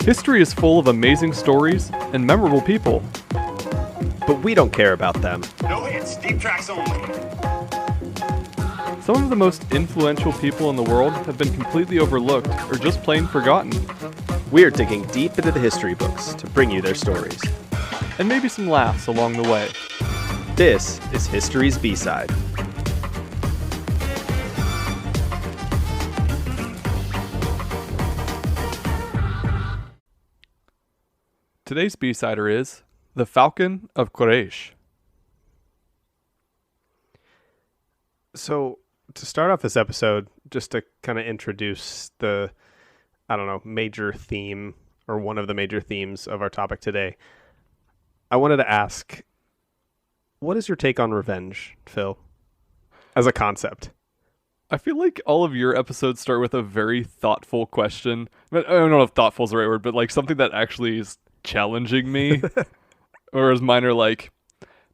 History is full of amazing stories and memorable people. But we don't care about them. No hits, deep tracks only. Some of the most influential people in the world have been completely overlooked or just plain forgotten. We're digging deep into the history books to bring you their stories. And maybe some laughs along the way. This is History's B-Side. Today's B-Sider is The Falcon of Quaraish. So, to start off this episode, just to kind of introduce the, major theme, or one of the major themes of our topic today, I wanted to ask, what is your take on revenge, Phil, as a concept? I feel like all of your episodes start with a very thoughtful question. I don't know if thoughtful is the right word, but like something that actually is challenging me. Whereas mine are like,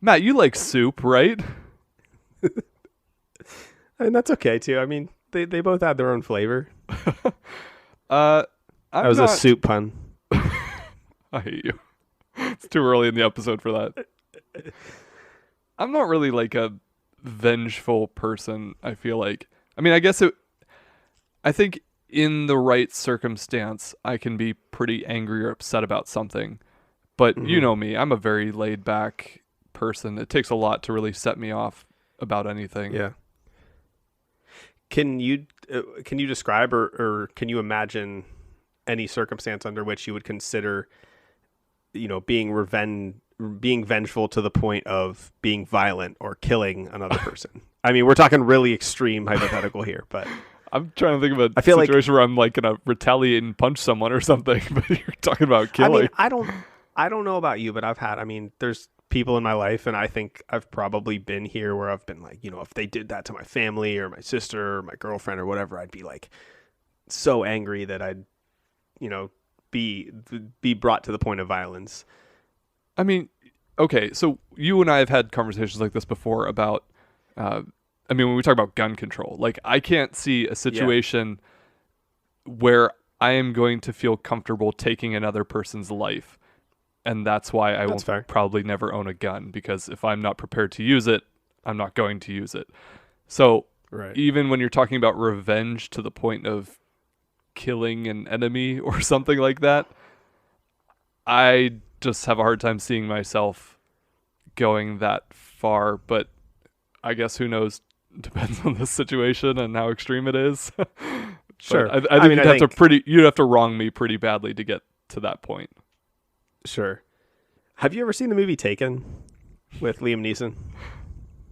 Matt, you like soup, right? And that's okay too. I mean, they both had their own flavor. That was a soup pun. I hate you. It's too early in the episode for that. I'm not really like a vengeful person, I feel like. I mean, I think in the right circumstance, I can be pretty angry or upset about something. But you know me, I'm a very laid back person. It takes a lot to really set me off about anything. Yeah. Can you describe or can you imagine any circumstance under which you would consider, being vengeful to the point of being violent or killing another person? I mean, we're talking really extreme hypothetical here, but I'm trying to think of a feel situation where I'm like gonna retaliate and punch someone or something. But you're talking about killing. I don't know about you, but there's people in my life, and I think I've probably been here where I've been like, if they did that to my family or my sister or my girlfriend or whatever, I'd be like so angry that I'd, be brought to the point of violence. I mean, okay, so you and I have had conversations like this before about, when we talk about gun control, like I can't see a situation where I am going to feel comfortable taking another person's life. And that's why I won't probably never own a gun, because if I'm not prepared to use it, I'm not going to use it. So even when you're talking about revenge to the point of killing an enemy or something like that, I just have a hard time seeing myself going that far. But I guess who knows? Depends on the situation and how extreme it is. Sure. I think you'd have to wrong me pretty badly to get to that point. Sure. Have you ever seen the movie Taken with Liam Neeson?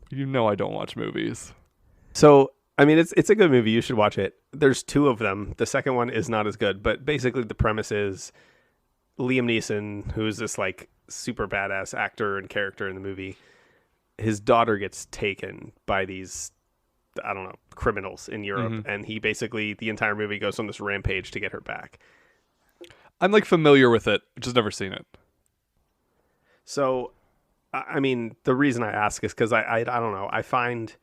You know I don't watch movies. So, it's a good movie. You should watch it. There's two of them. The second one is not as good, but basically the premise is Liam Neeson, who's this like super badass actor and character in the movie, his daughter gets taken by these, criminals in Europe, and he basically, the entire movie goes on this rampage to get her back. I'm like familiar with it, just never seen it. So, the reason I ask is because I don't know. I find,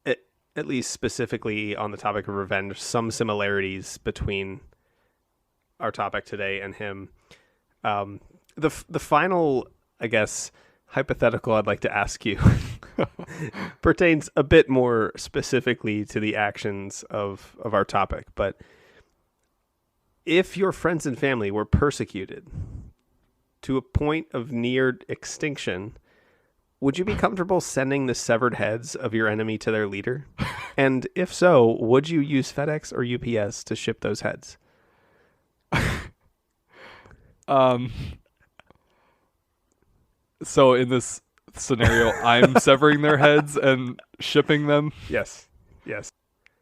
at least specifically on the topic of revenge, some similarities between our topic today and him. The final, I guess, hypothetical I'd like to ask you pertains a bit more specifically to the actions of our topic, but if your friends and family were persecuted to a point of near extinction, would you be comfortable sending the severed heads of your enemy to their leader? And if so, would you use FedEx or UPS to ship those heads? So in this scenario, I'm severing their heads and shipping them? Yes.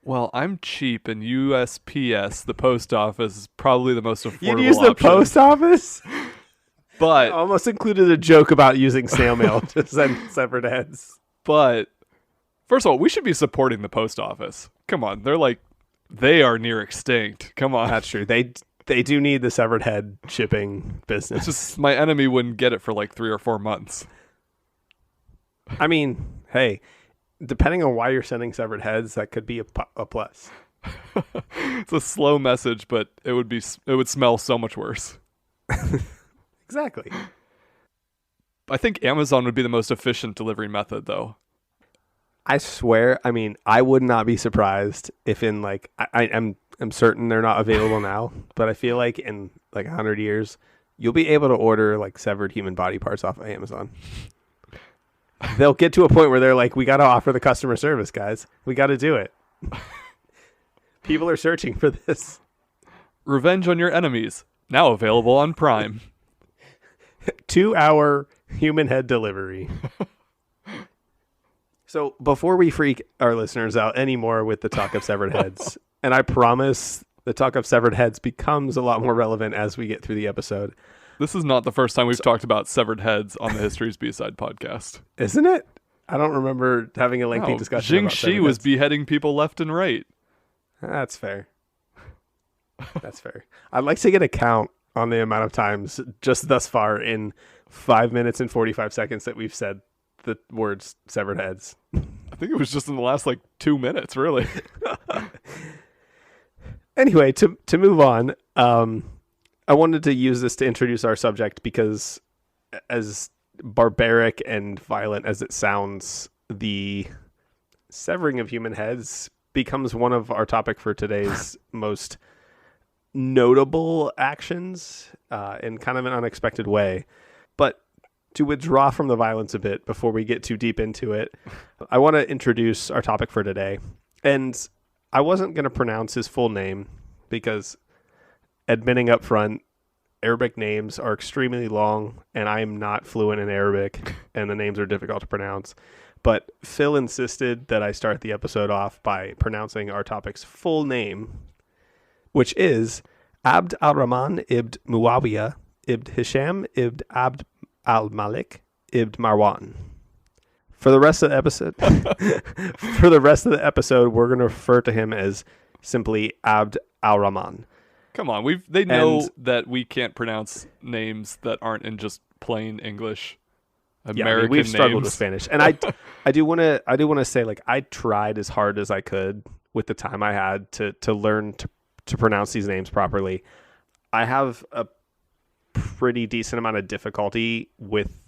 Well, I'm cheap, and USPS, the post office, is probably the most affordable option. You'd use the post office? But I almost included a joke about using snail mail to send severed heads. But first of all, we should be supporting the post office. Come on, they are near extinct. Come on. That's true. They do need the severed head shipping business. It's just my enemy wouldn't get it for like 3 or 4 months. Hey, depending on why you're sending severed heads, that could be a plus. It's a slow message, but it would smell so much worse. Exactly. I think Amazon would be the most efficient delivery method, though. I swear, I mean, I would not be surprised if in like I'm certain they're not available now, but I feel like in like 100 years, you'll be able to order like severed human body parts off of Amazon. They'll get to a point where they're like, we got to offer the customer service, guys. We got to do it. People are searching for this. Revenge on your enemies, now available on Prime. 2-hour human head delivery. So before we freak our listeners out anymore with the talk of severed heads, and I promise the talk of severed heads becomes a lot more relevant as we get through the episode. This is not the first time we've talked about severed heads on the History's B-Side podcast. Isn't it? I don't remember having a lengthy discussion Jing about Shi severed was heads. beheading people left and right. That's fair. That's fair. I'd like to get a count on the amount of times just thus far in 5 minutes and 45 seconds that we've said the words severed heads. I think it was just in the last 2 minutes, really. Anyway, to move on, I wanted to use this to introduce our subject because as barbaric and violent as it sounds, the severing of human heads becomes one of our topic for today's most notable actions in kind of an unexpected way. But to withdraw from the violence a bit before we get too deep into it, I want to introduce our topic for today. And I wasn't going to pronounce his full name because, admitting up front, Arabic names are extremely long and I am not fluent in Arabic and the names are difficult to pronounce. But Phil insisted that I start the episode off by pronouncing our topic's full name, which is Abd al-Rahman ibn Muawiyah ibn Hisham ibn Abd al-Malik ibn Marwan. For the rest of the episode, we're going to refer to him as simply Abd al-Rahman. Come on, they know that we can't pronounce names that aren't in just plain English. American we've struggled names. with Spanish, and I do want to say, like, I tried as hard as I could with the time I had to learn to pronounce these names properly. I have a pretty decent amount of difficulty with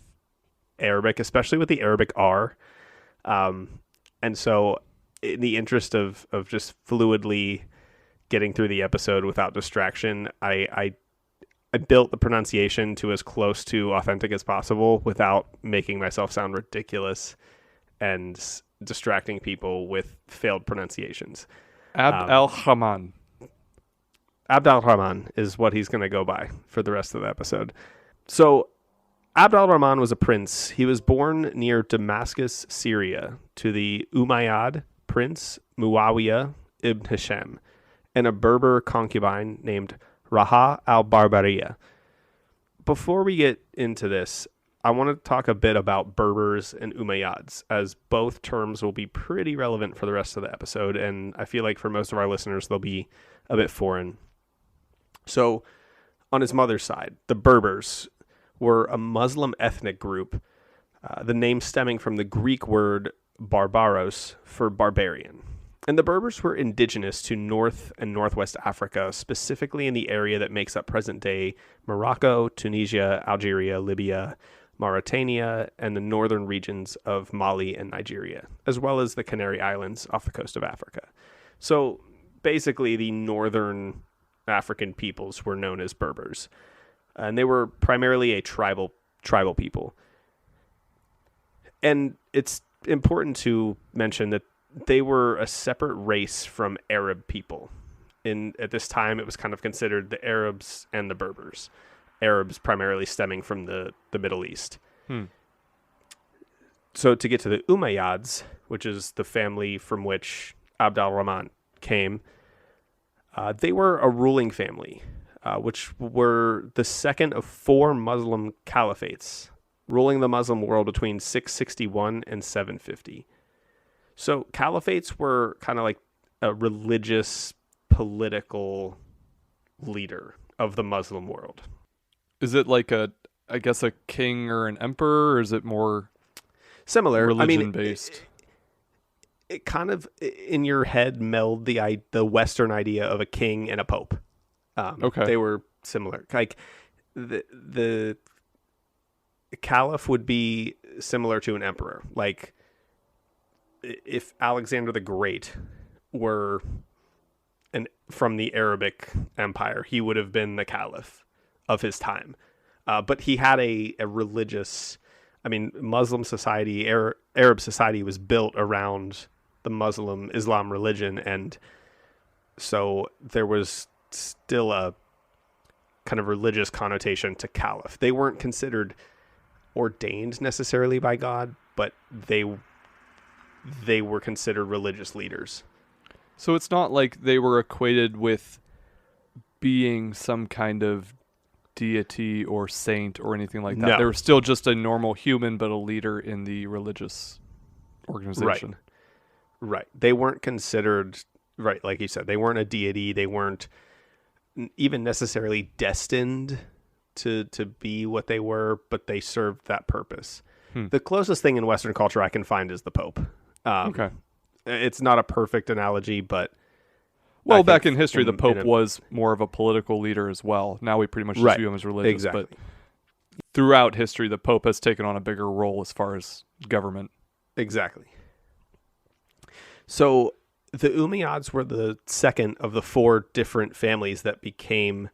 Arabic, especially with the Arabic R, and so in the interest of just fluidly getting through the episode without distraction, I built the pronunciation to as close to authentic as possible without making myself sound ridiculous and distracting people with failed pronunciations. Abd al-Rahman. Abd al-Rahman is what he's going to go by for the rest of the episode. So Abd al-Rahman was a prince. He was born near Damascus, Syria, to the Umayyad prince Muawiyah ibn Hisham and a Berber concubine named Raha al-Barbariya. Before we get into this, I want to talk a bit about Berbers and Umayyads, as both terms will be pretty relevant for the rest of the episode, and I feel like for most of our listeners, they'll be a bit foreign. So, on his mother's side, the Berbers were a Muslim ethnic group, the name stemming from the Greek word barbaros for barbarian. And the Berbers were indigenous to North and Northwest Africa, specifically in the area that makes up present-day Morocco, Tunisia, Algeria, Libya, Mauritania, and the northern regions of Mali and Nigeria, as well as the Canary Islands off the coast of Africa. So basically, the northern African peoples were known as Berbers, and they were primarily a tribal people. And it's important to mention that they were a separate race from Arab people. At this time, it was kind of considered the Arabs and the Berbers. Arabs primarily stemming from the Middle East. So to get to the Umayyads, which is the family from which Abd al-Rahman came, they were a ruling family, which were the second of 4 Muslim caliphates, ruling the Muslim world between 661 and 750. So caliphates were kind of like a religious, political leader of the Muslim world. Is it like a king or an emperor, or is it more similar, religion-based? It kind of, in your head, meld the Western idea of a king and a pope. Okay. They were similar. Like, the caliph would be similar to an emperor. Like if Alexander the Great were from the Arabic Empire, he would have been the caliph of his time. But he had a religious, I mean, Muslim society, Arab society was built around the Muslim Islam religion. And so there was still a kind of religious connotation to caliph. They weren't considered ordained necessarily by God, but they were considered religious leaders. So it's not like they were equated with being some kind of deity or saint or anything like that. No. They were still just a normal human, but a leader in the religious organization. Right. They weren't considered, right, like you said, they weren't a deity. They weren't even necessarily destined to be what they were, but they served that purpose. The closest thing in Western culture I can find is the Pope. Okay. It's not a perfect analogy, but well, back in history, the Pope was more of a political leader as well. Now we pretty much just view him as religious. Exactly. But throughout history, the Pope has taken on a bigger role as far as government. Exactly. So the Umayyads were the second of the four different families that became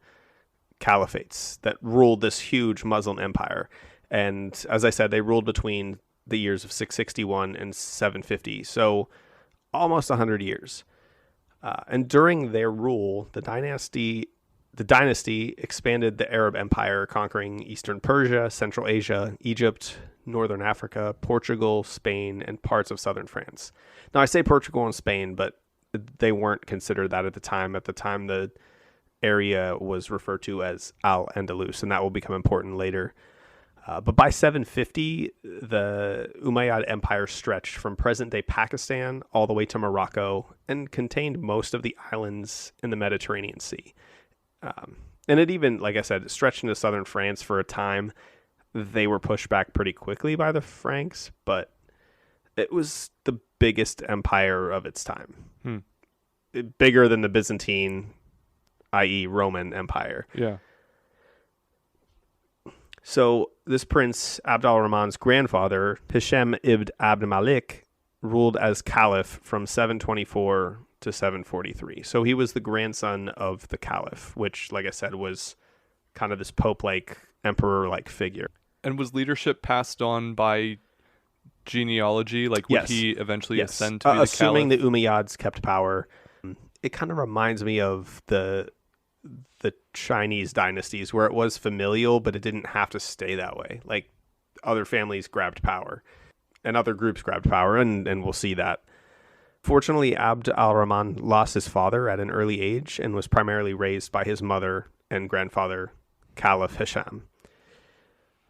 caliphates that ruled this huge Muslim empire. And as I said, they ruled between the years of 661 and 750. So almost 100 years. And during their rule, the dynasty expanded the Arab Empire, conquering Eastern Persia, Central Asia, Egypt, Northern Africa, Portugal, Spain, and parts of southern France. Now, I say Portugal and Spain, but they weren't considered that at the time. At the time, the area was referred to as Al-Andalus, and that will become important later. But by 750, the Umayyad Empire stretched from present-day Pakistan all the way to Morocco and contained most of the islands in the Mediterranean Sea. And it even, like I said, stretched into southern France for a time. They were pushed back pretty quickly by the Franks, but it was the biggest empire of its time. Bigger than the Byzantine, i.e. Roman Empire. Yeah. So this prince, Abd al-Rahman's grandfather, Hisham ibn Abd Malik, ruled as caliph from 724 to 743. So he was the grandson of the caliph, which, like I said, was kind of this pope-like, emperor-like figure. And was leadership passed on by genealogy? Like, would he eventually ascend to be the assuming caliph? the Umayyads kept power. It kind of reminds me of the Chinese dynasties where it was familial, but it didn't have to stay that way. Like, other families grabbed power and other groups grabbed power, and we'll see that. Fortunately, Abd al-Rahman lost his father at an early age and was primarily raised by his mother and grandfather, Caliph Hisham.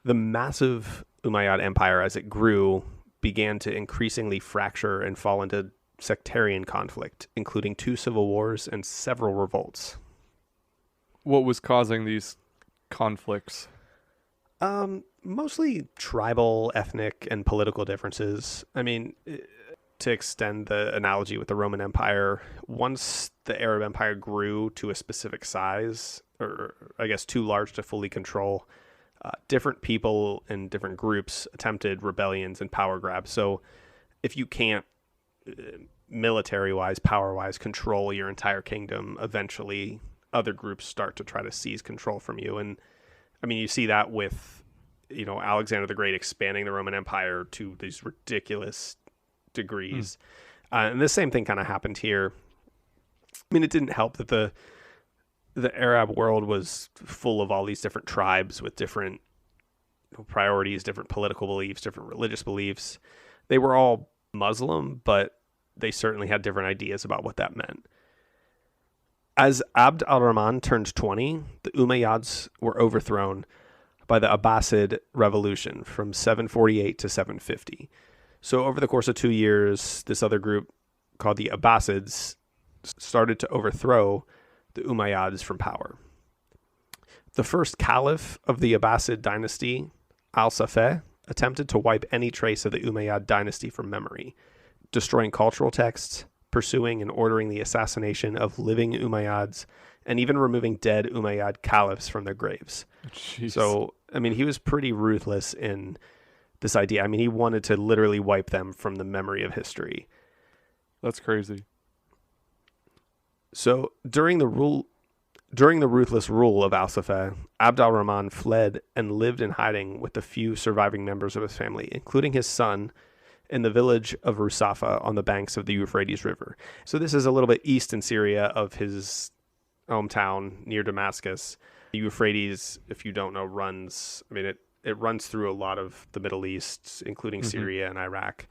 The massive Umayyad Empire, as it grew, began to increasingly fracture and fall into sectarian conflict, including 2 civil wars and several revolts. What was causing these conflicts? Mostly tribal, ethnic, and political differences. I mean, to extend the analogy with the Roman Empire, once the Arab Empire grew to a specific size, or I guess too large to fully control, different people and different groups attempted rebellions and power grabs. So if you can't military-wise, power-wise control your entire kingdom, eventually other groups start to try to seize control from you. And I mean, you see that with, Alexander the Great expanding the Roman Empire to these ridiculous degrees. And the same thing kind of happened here. I mean, it didn't help that the Arab world was full of all these different tribes with different priorities, different political beliefs, different religious beliefs. They were all Muslim, but they certainly had different ideas about what that meant. As Abd al-Rahman turned 20, the Umayyads were overthrown by the Abbasid revolution from 748 to 750. So over the course of 2 years, this other group called the Abbasids started to overthrow the Umayyads from power. The first caliph of the Abbasid dynasty, al-Safeh, attempted to wipe any trace of the Umayyad dynasty from memory, destroying cultural texts, pursuing and ordering the assassination of living Umayyads, and even removing dead Umayyad caliphs from their graves. Jeez. So, I mean, he was pretty ruthless in this idea. I mean, he wanted to literally wipe them from the memory of history. That's crazy. So, during the ruthless rule of al-Safa, Abd al-Rahman fled and lived in hiding with the few surviving members of his family, including his son, in the village of Rusafa on the banks of the Euphrates River. So this is a little bit east in Syria of his hometown near Damascus. The Euphrates, if you don't know, runs, I mean, it runs through a lot of the Middle East, including Syria and Iraq.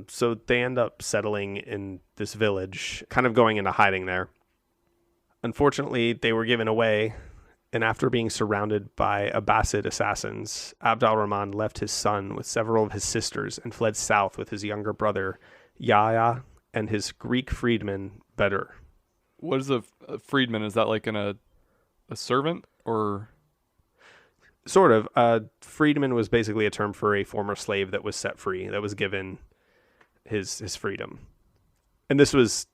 So they end up settling in this village, kind of going into hiding there. Unfortunately, they were given away, and after being surrounded by Abbasid assassins, Abd al-Rahman left his son with several of his sisters and fled south with his younger brother, Yahya, and his Greek freedman, Bedr. What is a freedman? Is that like a servant or? Sort of. Freedman was basically a term for a former slave that was set free, that was given his freedom. And this was,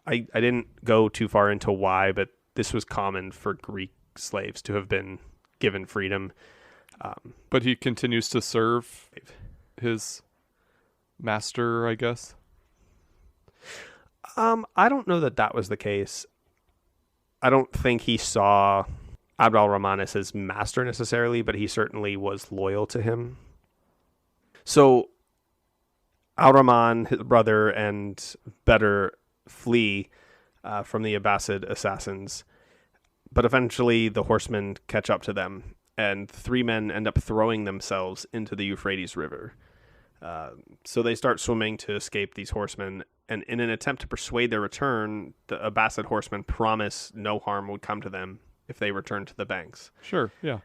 I didn't go too far into why, but this was common for Greek slaves to have been given freedom. But he continues to serve his master, I guess. I don't know that was the case. I don't think he saw Abd al-Rahman as his master necessarily, but he certainly was loyal to him. So al-Rahman, his brother, and Bedr flee from the Abbasid assassins, but eventually the horsemen catch up to them, and three men end up throwing themselves into the Euphrates River. So they start swimming to escape these horsemen, and in an attempt to persuade their return, the Abbasid horsemen promise no harm would come to them if they return to the banks. Sure, yeah.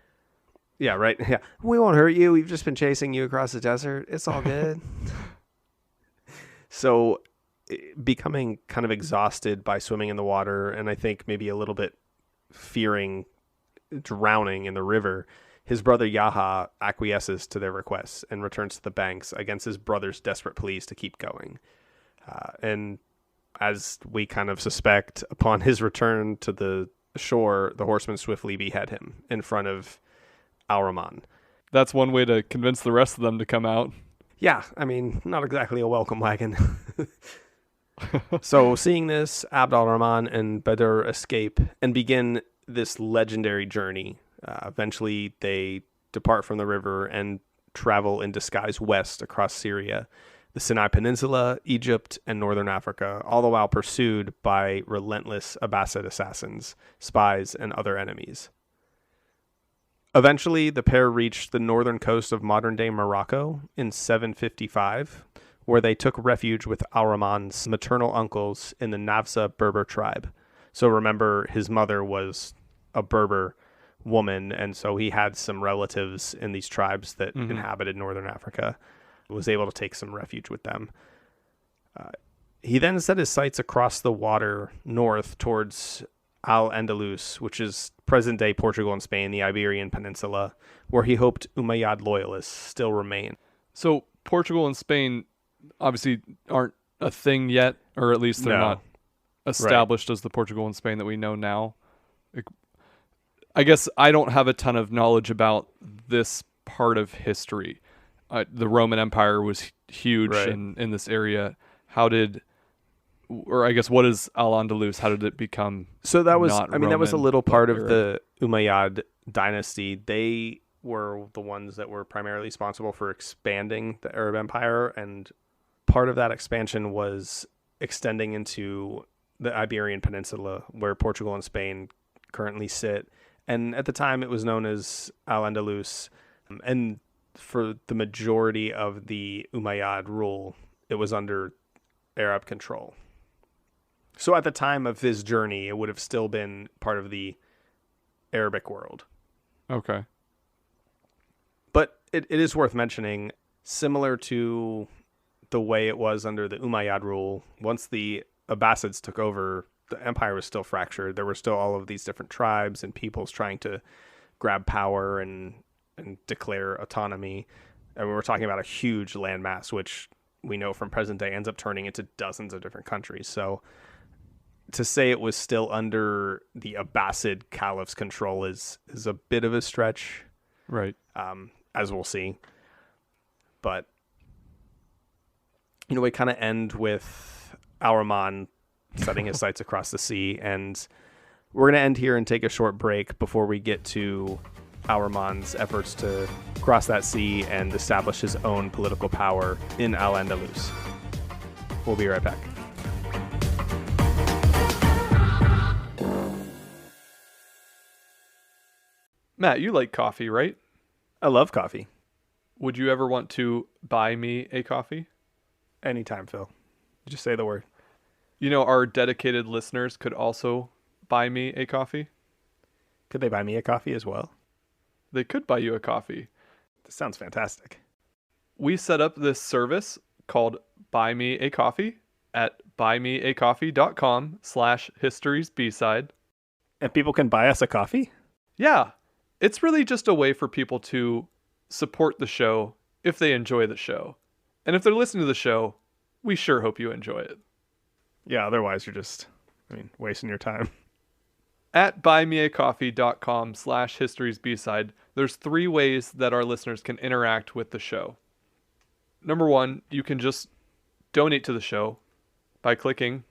Yeah, right? Yeah. We won't hurt you. We've just been chasing you across the desert. It's all good. So, becoming kind of exhausted by swimming in the water, and I think maybe a little bit fearing drowning in the river, his brother Yahya acquiesces to their requests and returns to the banks against his brother's desperate pleas to keep going. And as we kind of suspect, upon his return to the shore, the horsemen swiftly behead him in front of al-Rahman. That's one way to convince the rest of them to come out. Yeah, I mean, not exactly a welcome wagon. So seeing this, Abd al-Rahman and Bedr escape and begin this legendary journey. Eventually, they depart from the river and travel in disguise west across Syria, the Sinai Peninsula, Egypt, and northern Africa, all the while pursued by relentless Abbasid assassins, spies, and other enemies. Eventually, the pair reached the northern coast of modern-day Morocco in 755, where they took refuge with al-Rahman's maternal uncles in the Nafsa Berber tribe. So remember, his mother was a Berber woman, and so he had some relatives in these tribes that inhabited northern Africa, was able to take some refuge with them. He then set his sights across the water north towards Al-Andalus, which is present-day Portugal and Spain, the Iberian peninsula, where he hoped Umayyad loyalists still remain. So Portugal and Spain obviously aren't a thing yet, or at least they're not established as the Portugal and Spain that we know now. I guess I don't have a ton of knowledge about this part of history. The Roman Empire was huge in this area. What is Al-Andalus? How did it become? So that was, not that was a Roman, little part of Arab? the Umayyad dynasty. They were the ones that were primarily responsible for expanding the Arab Empire, and part of that expansion was extending into the Iberian Peninsula, where Portugal and Spain currently sit. And at the time, it was known as Al-Andalus. And for the majority of the Umayyad rule, it was under Arab control. So at the time of his journey, it would have still been part of the Arabic world. Okay. But it is worth mentioning, similar to the way it was under the Umayyad rule, once the Abbasids took over, the empire was still fractured. There were still all of these different tribes and peoples trying to grab power and declare autonomy. And we were talking about a huge landmass, which we know from present day ends up turning into dozens of different countries. So to say it was still under the Abbasid caliph's control is a bit of a stretch, Right. as we'll see. But, we kind of end with al-Rahman setting his sights across the sea, and we're going to end here and take a short break before we get to al-Rahman's efforts to cross that sea and establish his own political power in Al-Andalus. We'll be right back. Matt, you like coffee, right? I love coffee. Would you ever want to buy me a coffee? Anytime, Phil. Just say the word. Our dedicated listeners could also buy me a coffee. Could they buy me a coffee as well? They could buy you a coffee. This sounds fantastic. We set up this service called Buy Me a Coffee at buymeacoffee.com/historiesbside. And people can buy us a coffee? Yeah, it's really just a way for people to support the show if they enjoy the show. And if they're listening to the show, we sure hope you enjoy it. Yeah, otherwise you're just, wasting your time. At buymeacoffee.com/historiesbside, there's 3 ways that our listeners can interact with the show. Number 1, you can just donate to the show by clicking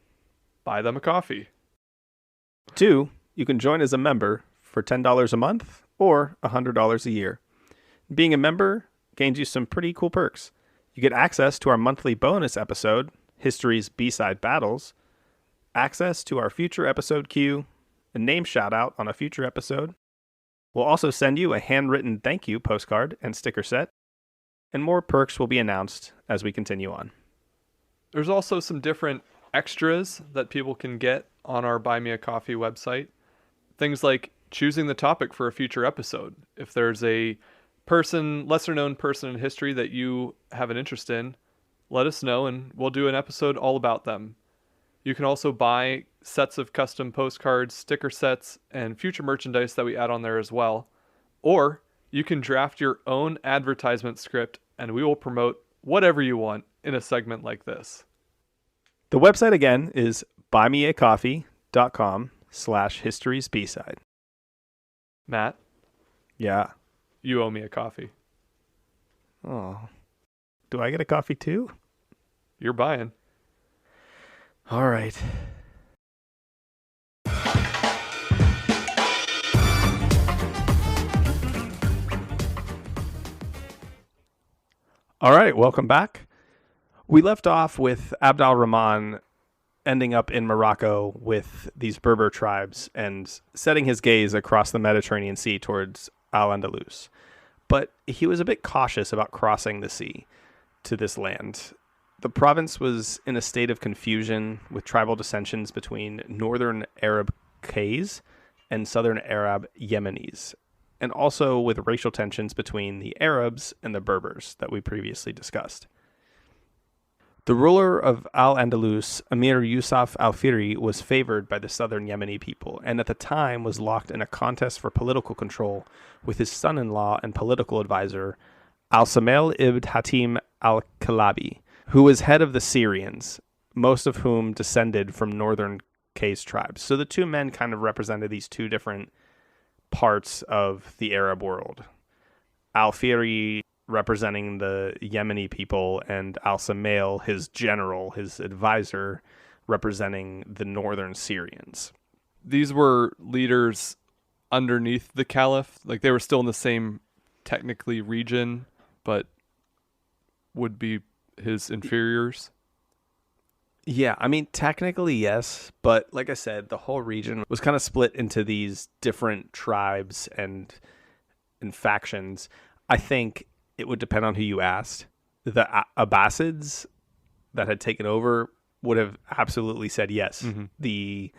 Buy Them a Coffee. 2, you can join as a member for $10 a month or $100 a year. Being a member gains you some pretty cool perks. You get access to our monthly bonus episode, History's B-Side Battles, access to our future episode queue, a name shout-out on a future episode. We'll also send you a handwritten thank you postcard and sticker set, and more perks will be announced as we continue on. There's also some different extras that people can get on our Buy Me a Coffee website. Things like choosing the topic for a future episode. If there's a lesser known person in history that you have an interest in, let us know and we'll do an episode all about them. You can also buy sets of custom postcards, sticker sets, and future merchandise that we add on there as well. Or you can draft your own advertisement script and we will promote whatever you want in a segment like this. The website again is buymeacoffee.com/historiesbside. Matt, Yeah. you owe me a coffee. Oh. Do I get a coffee too? You're buying. All right. All right, welcome back. We left off with Abd al-Rahman ending up in Morocco with these Berber tribes and setting his gaze across the Mediterranean Sea towards Al-Andalus. But he was a bit cautious about crossing the sea to this land. The province was in a state of confusion with tribal dissensions between northern Arab Qays and southern Arab Yemenis, and also with racial tensions between the Arabs and the Berbers that we previously discussed. The ruler of Al-Andalus, Emir Yusuf al-Fihri, was favored by the southern Yemeni people, and at the time was locked in a contest for political control with his son-in-law and political advisor, Al-Samail ibn Hatim al-Kalabi, who was head of the Syrians, most of whom descended from northern Qays tribes. So the two men kind of represented these two different parts of the Arab world. Al-Fihri representing the Yemeni people, and Al-Samail, his general, his advisor, representing the northern Syrians. These were leaders underneath the caliph. Like, they were still in the same, technically, region, but would be his inferiors. Yeah, I mean, technically, yes. But like I said, the whole region was kind of split into these different tribes and factions. I think it would depend on who you asked. The Abbasids that had taken over would have absolutely said yes. Mm-hmm. The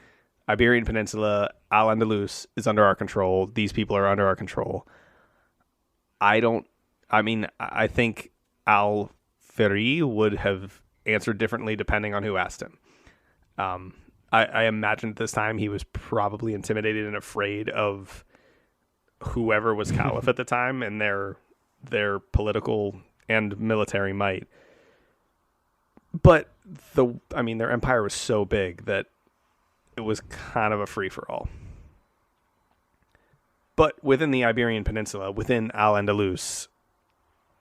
Iberian Peninsula, Al-Andalus, is under our control. These people are under our control. I think Al-Fihri would have answered differently depending on who asked him. I imagine at this time he was probably intimidated and afraid of whoever was caliph at the time and their political and military might. But their empire was so big that it was kind of a free-for-all. But within the Iberian Peninsula, within Al-Andalus,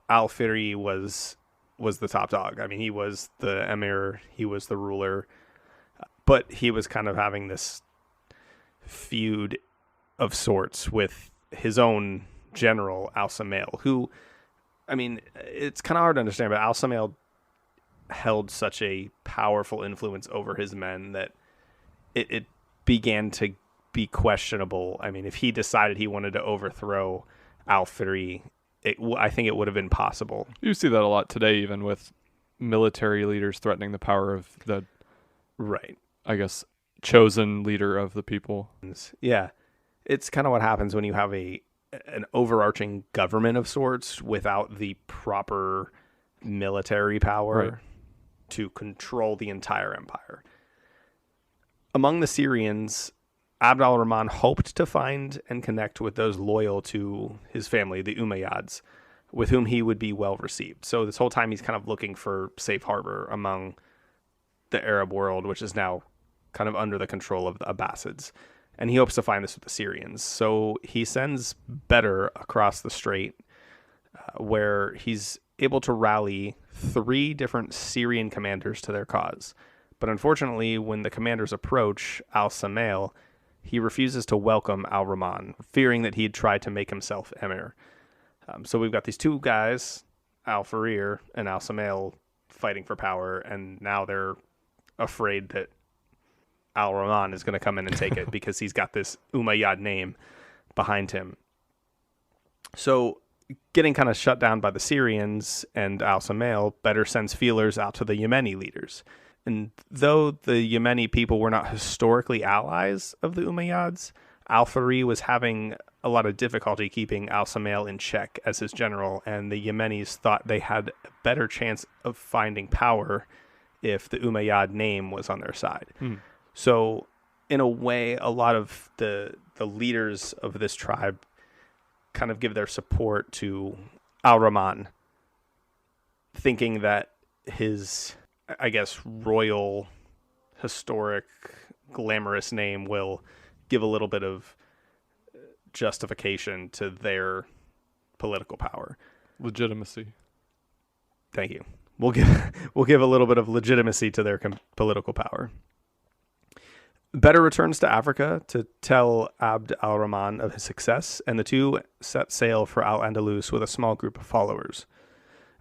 Al-Fihri was the top dog. I mean, he was the emir, he was the ruler, but he was kind of having this feud of sorts with his own general, Al-Samail, who, I mean, it's kind of hard to understand, but Al-Samail held such a powerful influence over his men that it began to be questionable. I mean, if he decided he wanted to overthrow Al-Fihri, I think it would have been possible. You see that a lot today, even with military leaders threatening the power of the, right, I guess, chosen leader of the people. Yeah. It's kind of what happens when you have an overarching government of sorts without the proper military power to control the entire empire. Among the Syrians, Abd al-Rahman hoped to find and connect with those loyal to his family, the Umayyads, with whom he would be well received. So this whole time he's kind of looking for safe harbor among the Arab world, which is now kind of under the control of the Abbasids. And he hopes to find this with the Syrians. So he sends Bedr across the strait, where he's able to rally 3 different Syrian commanders to their cause. But unfortunately, when the commanders approach Al-Samail, he refuses to welcome al-Rahman, fearing that he'd tried to make himself emir. So we've got these 2 guys, Al-Fihri and Al-Samail, fighting for power, and now they're afraid that al-Rahman is going to come in and take it because he's got this Umayyad name behind him. So getting kind of shut down by the Syrians and Al-Samail, Bedr sends feelers out to the Yemeni leaders. And though the Yemeni people were not historically allies of the Umayyads, Al-Fihri was having a lot of difficulty keeping Al-Samail in check as his general, and the Yemenis thought they had a better chance of finding power if the Umayyad name was on their side. So in a way, a lot of the leaders of this tribe kind of give their support to al-Rahman, thinking that his, I guess, royal, historic, glamorous name will give a little bit of justification to their political power. Legitimacy. Thank you. We'll give a little bit of legitimacy to their political power. Bedr returns to Africa to tell Abd al-Rahman of his success, and the 2 set sail for Al-Andalus with a small group of followers.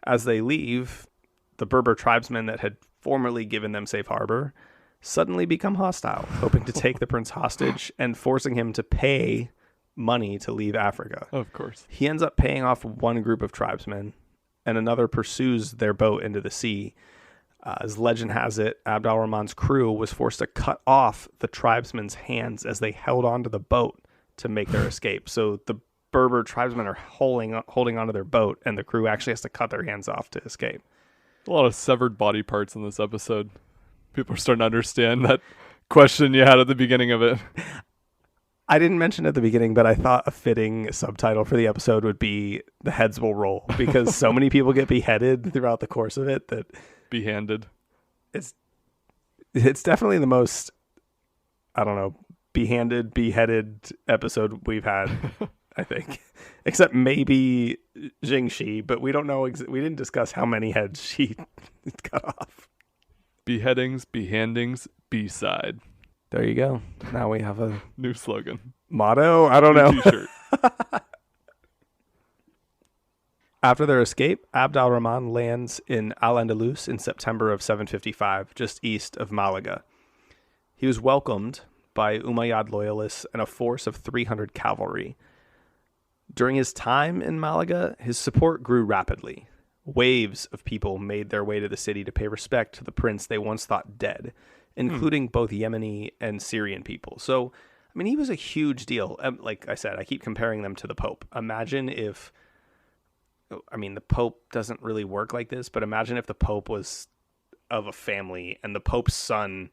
As they leave, the Berber tribesmen that had formerly given them safe harbor suddenly become hostile, hoping to take the prince hostage and forcing him to pay money to leave Africa. Of course. He ends up paying off one group of tribesmen, and another pursues their boat into the sea. As legend has it, Abd al-Rahman's crew was forced to cut off the tribesmen's hands as they held onto the boat to make their escape. So the Berber tribesmen are holding onto their boat, and the crew actually has to cut their hands off to escape. A lot of severed body parts in this episode. People are starting to understand that question you had at the beginning of it. I didn't mention at the beginning, but I thought a fitting subtitle for the episode would be "The Heads Will Roll," because so many people get beheaded throughout the course of it that Behanded. It's definitely the most, I don't know, beheaded episode we've had, I think. Except maybe Jingxi, but we don't know. We didn't discuss how many heads she cut off. Beheadings, behandings, B-side. There you go. Now we have a new slogan. Motto? I don't know. T-shirt. After their escape, Abd al-Rahman lands in Al-Andalus in September of 755, just east of Malaga. He was welcomed by Umayyad loyalists and a force of 300 cavalry. During his time in Malaga, his support grew rapidly. Waves of people made their way to the city to pay respect to the prince they once thought dead, including both Yemeni and Syrian people. So, I mean, he was a huge deal. Like I said, I keep comparing them to the Pope. Imagine if, I mean, the Pope doesn't really work like this, but imagine if the Pope was of a family and the Pope's son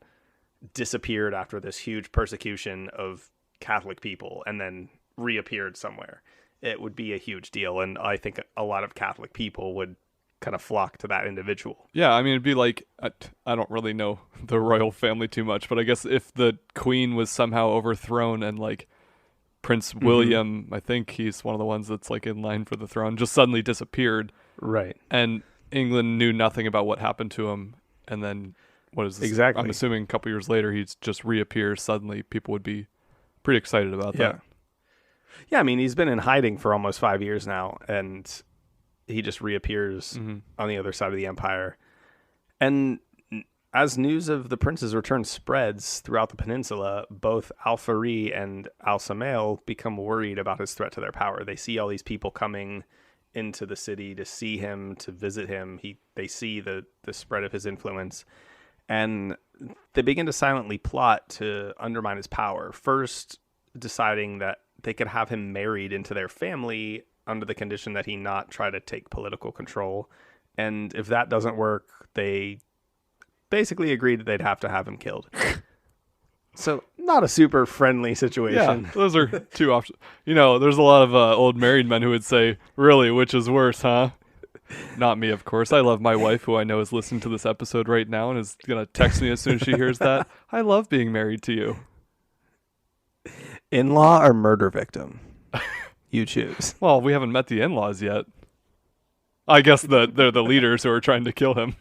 disappeared after this huge persecution of Catholic people and then reappeared somewhere. It would be a huge deal, and I think a lot of Catholic people would kind of flock to that individual. Yeah, I mean, it'd be like, I don't really know the royal family too much, but I guess if the queen was somehow overthrown and like Prince William, I think he's one of the ones that's like in line for the throne, just suddenly disappeared. Right. And England knew nothing about what happened to him. And then what is this? Exactly. I'm assuming a couple years later, he just reappears. Suddenly people would be pretty excited about that. Yeah, I mean, he's been in hiding for almost 5 years now, and he just reappears on the other side of the empire. And as news of the prince's return spreads throughout the peninsula, both al-Fahri and al-Samail become worried about his threat to their power. They see all these people coming into the city to see him, to visit him. They see the spread of his influence, and they begin to silently plot to undermine his power, first deciding that they could have him married into their family under the condition that he not try to take political control. And if that doesn't work, they basically agreed that they'd have to have him killed. So not a super friendly situation. Yeah, those are two options. You know, there's a lot of old married men who would say, really, which is worse, huh? Not me, of course. I love my wife, who I know is listening to this episode right now and is going to text me as soon as she hears that. I love being married to you. In-law or murder victim? You choose. Well, we haven't met the in-laws yet. I guess they're the leaders who are trying to kill him.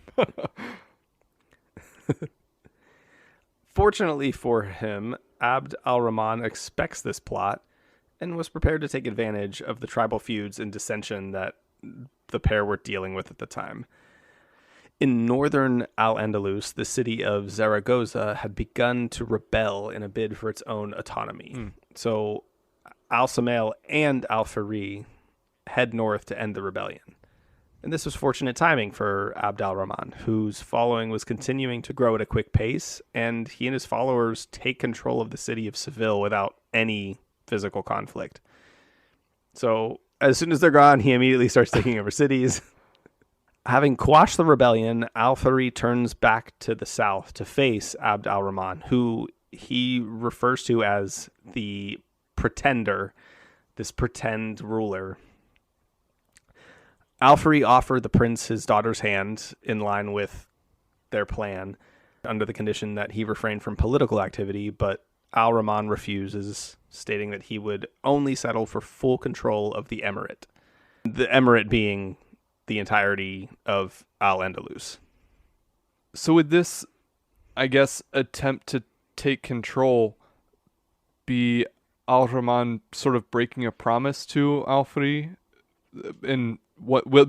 Fortunately for him, Abd al-Rahman expects this plot and was prepared to take advantage of the tribal feuds and dissension that the pair were dealing with at the time. In northern Al-Andalus, the city of Zaragoza had begun to rebel in a bid for its own autonomy. So al-Samail and al-Fahri head north to end the rebellion. And this was fortunate timing for Abd al-Rahman, whose following was continuing to grow at a quick pace, and he and his followers take control of the city of Seville without any physical conflict. So as soon as they're gone, he immediately starts taking over cities. Having quashed the rebellion, al-Fahri turns back to the south to face Abd al-Rahman, who he refers to as the pretender, this pretend ruler. Al-Fahri offered the prince his daughter's hand in line with their plan, under the condition that he refrained from political activity, but al-Rahman refuses, stating that he would only settle for full control of the emirate. The emirate being the entirety of Al-Andalus. So would this, I guess, attempt to take control be al-Rahman sort of breaking a promise to al-Fahri in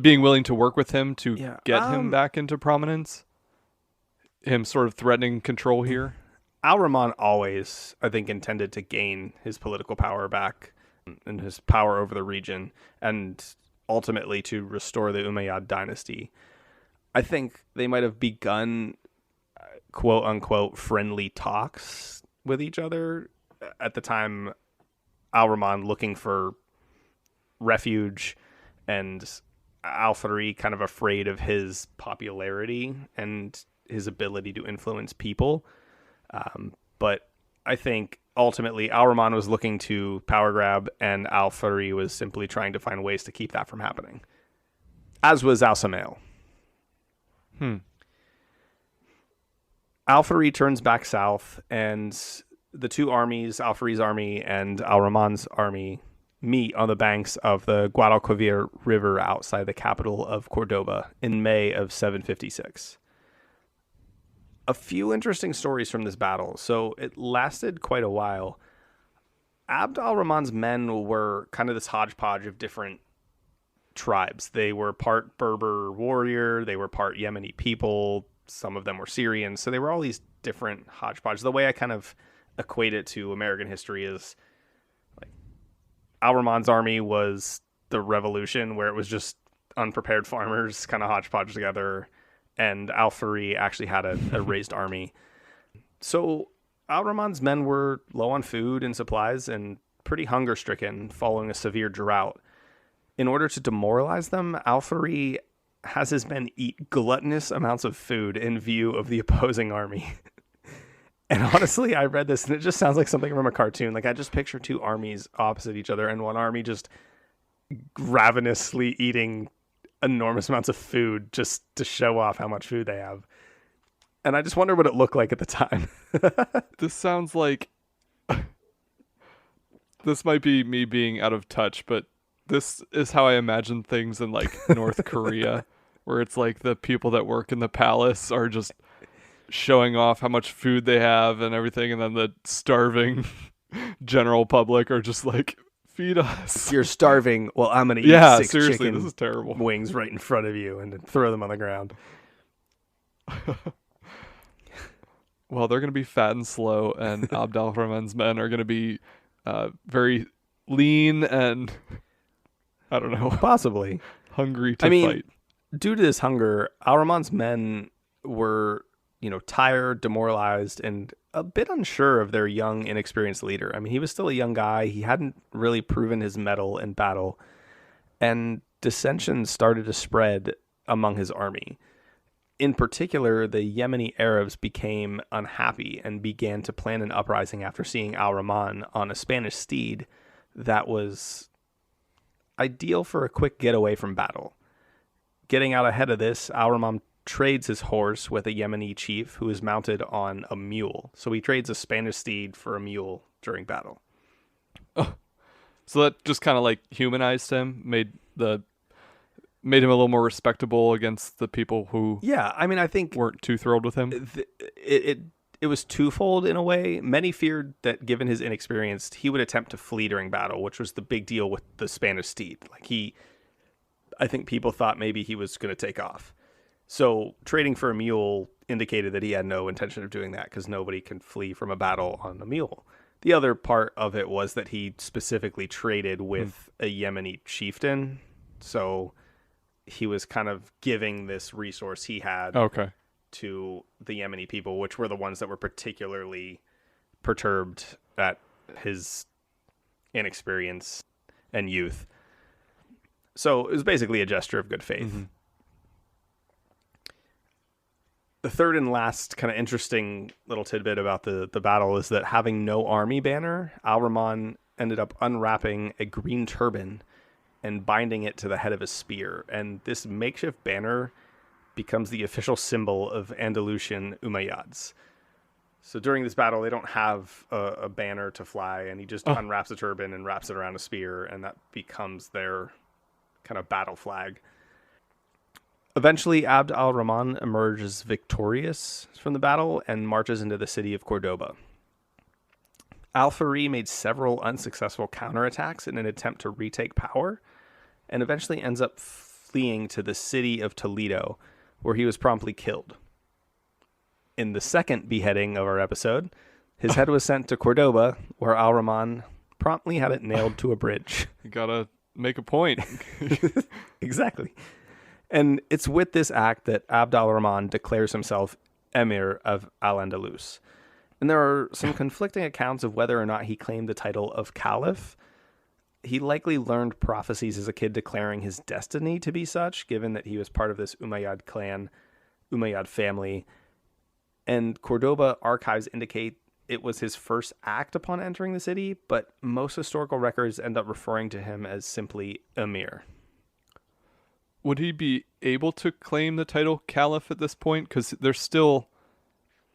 being willing to work with him to get him back into prominence? Him sort of threatening control here? Al-Rahman always, I think, intended to gain his political power back and his power over the region, and ultimately to restore the Umayyad dynasty. I think they might have begun quote-unquote friendly talks with each other at the time. Al-Rahman looking for refuge, and al-Fahri kind of afraid of his popularity and his ability to influence people. But I think ultimately al-Rahman was looking to power grab, and al-Fahri was simply trying to find ways to keep that from happening. As was al-Samail. Al-Fahri turns back south, and the two armies, al-Fahri's army and al-Rahman's army, meet on the banks of the Guadalquivir River outside the capital of Cordoba in May of 756. A few interesting stories from this battle. So it lasted quite a while. Abd al-Rahman's men were kind of this hodgepodge of different tribes. They were part Berber warrior, they were part Yemeni people, some of them were Syrians. So they were all these different hodgepodge. The way I kind of equate it to American history is like al-Rahman's army was the revolution, where it was just unprepared farmers kind of hodgepodge together, and al-Fahri actually had a raised army. So al-Rahman's men were low on food and supplies and pretty hunger-stricken following a severe drought. In order to demoralize them, al-Fahri has his men eat gluttonous amounts of food in view of the opposing army. And honestly, I read this and it just sounds like something from a cartoon. Like, I just picture two armies opposite each other, and one army just ravenously eating enormous amounts of food just to show off how much food they have. And I just wonder what it looked like at the time. This sounds like this might be me being out of touch, but this is how I imagine things in like North Korea, where it's like the people that work in the palace are just showing off how much food they have and everything, and then the starving general public are just like, feed us. You're starving. Well, I'm going to eat Yeah, 6 seriously, chicken this is terrible. wings right in front of you and then throw them on the ground. Well, they're going to be fat and slow, and Abd al-Rahman's men are going to be very lean and, I don't know, Possibly. hungry to fight. Due to this hunger, al-Rahman's men were, tired, demoralized, and a bit unsure of their young, inexperienced leader. I mean, he was still a young guy. He hadn't really proven his mettle in battle, and dissension started to spread among his army. In particular, the Yemeni Arabs became unhappy and began to plan an uprising after seeing al-Rahman on a Spanish steed that was ideal for a quick getaway from battle. Getting out ahead of this, al-Rahman trades his horse with a Yemeni chief who is mounted on a mule. So he trades a Spanish steed for a mule during battle. Oh, so that just kind of like humanized him, made him a little more respectable against the people who I think weren't too thrilled with him. It was twofold in a way. Many feared that given his inexperience, he would attempt to flee during battle, which was the big deal with the Spanish steed. I think people thought maybe he was going to take off. So trading for a mule indicated that he had no intention of doing that because nobody can flee from a battle on a mule. The other part of it was that he specifically traded with a Yemeni chieftain. So he was kind of giving this resource he had to the Yemeni people, which were the ones that were particularly perturbed at his inexperience and youth. So it was basically a gesture of good faith. Mm-hmm. The third and last kind of interesting little tidbit about the battle is that having no army banner, al-Rahman ended up unwrapping a green turban and binding it to the head of a spear. And this makeshift banner becomes the official symbol of Andalusian Umayyads. So during this battle, they don't have a banner to fly, and he just unwraps a turban and wraps it around a spear, and that becomes their kind of battle flag. Eventually, Abd al-Rahman emerges victorious from the battle and marches into the city of Cordoba. Al-Fahri made several unsuccessful counterattacks in an attempt to retake power, and eventually ends up fleeing to the city of Toledo, where he was promptly killed. In the second beheading of our episode, his head was sent to Cordoba, where al-Rahman promptly had it nailed to a bridge. You gotta make a point. Exactly. And it's with this act that Abd al-Rahman declares himself Emir of Al-Andalus. And there are some conflicting accounts of whether or not he claimed the title of Caliph. He likely learned prophecies as a kid declaring his destiny to be such, given that he was part of this Umayyad clan, Umayyad family. And Cordoba archives indicate it was his first act upon entering the city, but most historical records end up referring to him as simply Emir. Would he be able to claim the title Caliph at this point? Because they're still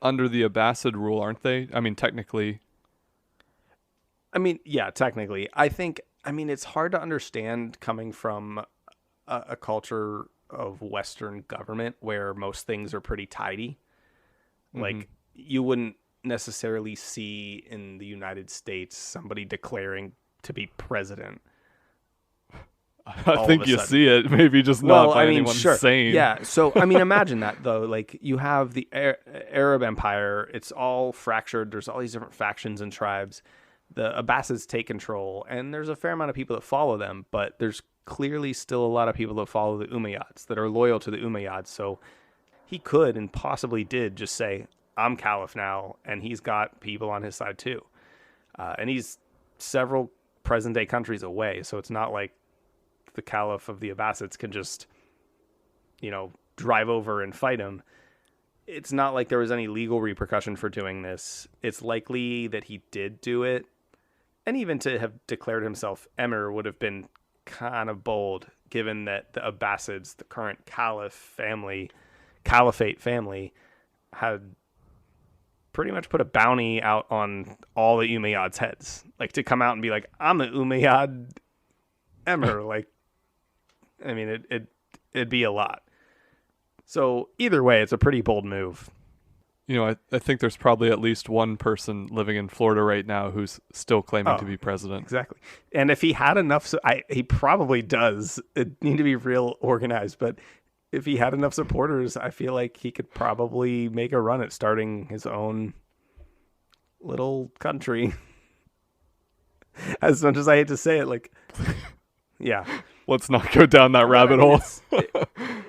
under the Abbasid rule, aren't they? I mean, technically. Yeah, technically. It's hard to understand coming from a culture of Western government where most things are pretty tidy. Mm-hmm. Like, you wouldn't necessarily see in the United States somebody declaring to be president. I think you see it, maybe just not by anyone sane. Yeah, so, imagine that, though. Like, you have the Arab Empire. It's all fractured. There's all these different factions and tribes. The Abbasids take control, and there's a fair amount of people that follow them, but there's clearly still a lot of people that follow the Umayyads, that are loyal to the Umayyads. So he could and possibly did just say, I'm Caliph now, and he's got people on his side, too. And he's several present-day countries away, so it's not like the Caliph of the Abbasids can just, drive over and fight him. It's not like there was any legal repercussion for doing this. It's likely that he did do it. And even to have declared himself Emir would have been kind of bold, given that the Abbasids, the current caliphate family, had pretty much put a bounty out on all the Umayyads' heads. Like, to come out and be like, I'm an Umayyad emir. Like, I mean, it'd be a lot. So either way, it's a pretty bold move. You know, I think there's probably at least one person living in Florida right now who's still claiming to be president. Exactly. And if he had enough, he probably does. It need to be real organized. But if he had enough supporters, I feel like he could probably make a run at starting his own little country. As much as I hate to say it, like, yeah. Let's not go down that rabbit hole.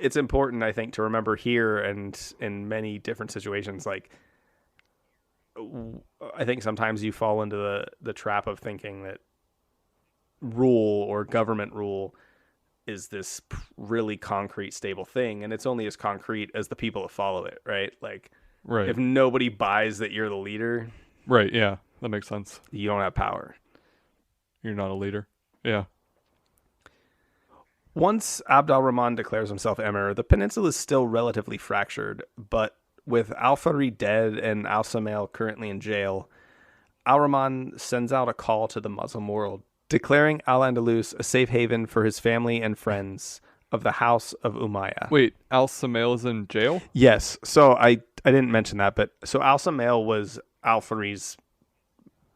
It's important, I think, to remember here and in many different situations. Like, I think sometimes you fall into the trap of thinking that rule or government rule is this really concrete, stable thing, and it's only as concrete as the people that follow it, right? Like, right. If nobody buys that you're the leader, right? Yeah, that makes sense. You don't have power. You're not a leader. Yeah. Once Abd al-Rahman declares himself emir, the peninsula is still relatively fractured, but with al-Farid dead and al-Samail currently in jail, al-Rahman sends out a call to the Muslim world, declaring Al-Andalus a safe haven for his family and friends of the House of Umayyad. Wait, al-Samail is in jail? Yes. So I didn't mention that, but so al-Samail was al-Farid's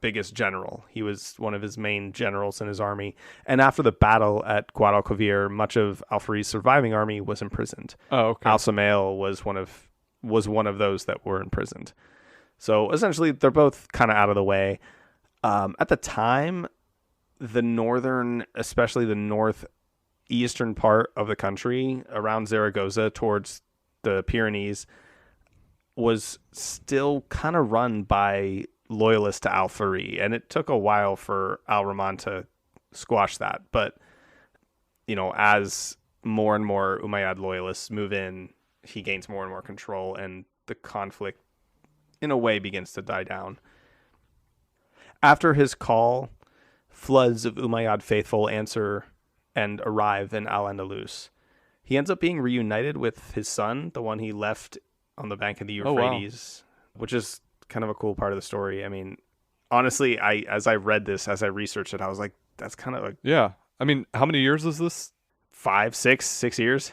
biggest general. He was one of his main generals in his army. And after the battle at Guadalquivir, much of al-Farid's surviving army was imprisoned. Oh, okay. Al-Samail was one of those that were imprisoned. So essentially, they're both kind of out of the way. At the time, the northern, especially the northeastern part of the country around Zaragoza towards the Pyrenees, was still kind of run by loyalists to al-Farid, and it took a while for al-Rahman to squash that. But, you know, as more and more Umayyad loyalists move in, he gains more and more control, and the conflict, in a way, begins to die down. After his call, floods of Umayyad faithful answer and arrive in Al-Andalus. He ends up being reunited with his son, the one he left on the bank of the Euphrates, which is kind of a cool part of the story. I mean, honestly, as I read this, as I researched it, I was like, that's kind of yeah. I mean, how many years is this? 6 years.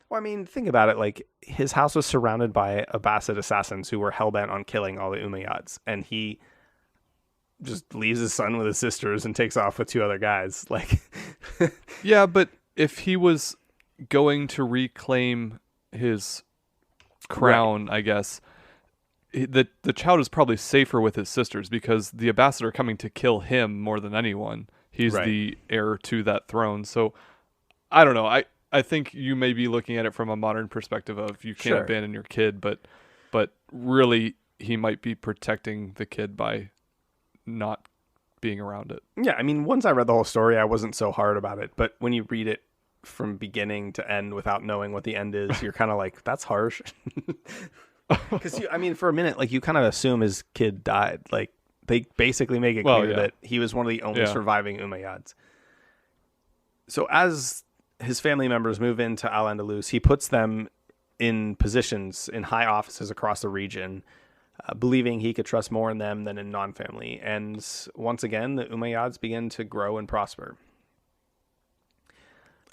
Well, I mean, think about it. Like, his house was surrounded by Abbasid assassins who were hellbent on killing all the Umayyads, and he just leaves his son with his sisters and takes off with 2 other guys. Like, yeah, but if he was going to reclaim his crown, right, I guess the child is probably safer with his sisters, because the Abbasid are coming to kill him more than anyone. He's right, the heir to that throne. So I don't know. I think you may be looking at it from a modern perspective of you can't abandon your kid, but really he might be protecting the kid by not being around it. Yeah, I mean, once I read the whole story, I wasn't so hard about it. But when you read it from beginning to end without knowing what the end is, you're kind of like, that's harsh. Because I mean, for a minute, like, you kind of assume his kid died. Like, they basically make it clear that he was one of the only surviving Umayyads. So as his family members move into Al-Andalus, he puts them in positions in high offices across the region, believing he could trust more in them than in non-family. And once again, the Umayyads begin to grow and prosper.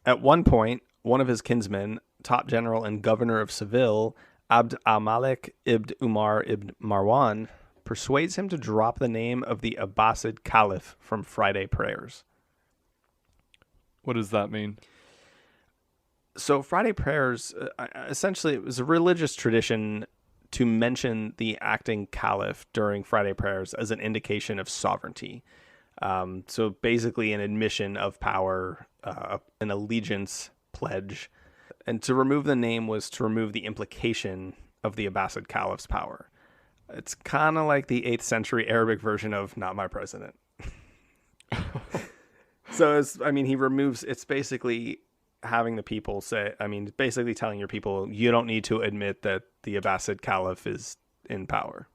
At one point, one of his kinsmen, top general and governor of Seville, Abd al-Malik ibn Umar ibn Marwan, persuades him to drop the name of the Abbasid Caliph from Friday prayers. What does that mean? So Friday prayers, essentially, it was a religious tradition to mention the acting caliph during Friday prayers as an indication of sovereignty. So basically an admission of power, an allegiance pledge. And to remove the name was to remove the implication of the Abbasid caliph's power. It's kind of like the 8th century Arabic version of "not my president." So he removes, it's basically having the people say, basically telling your people, you don't need to admit that the Abbasid Caliph is in power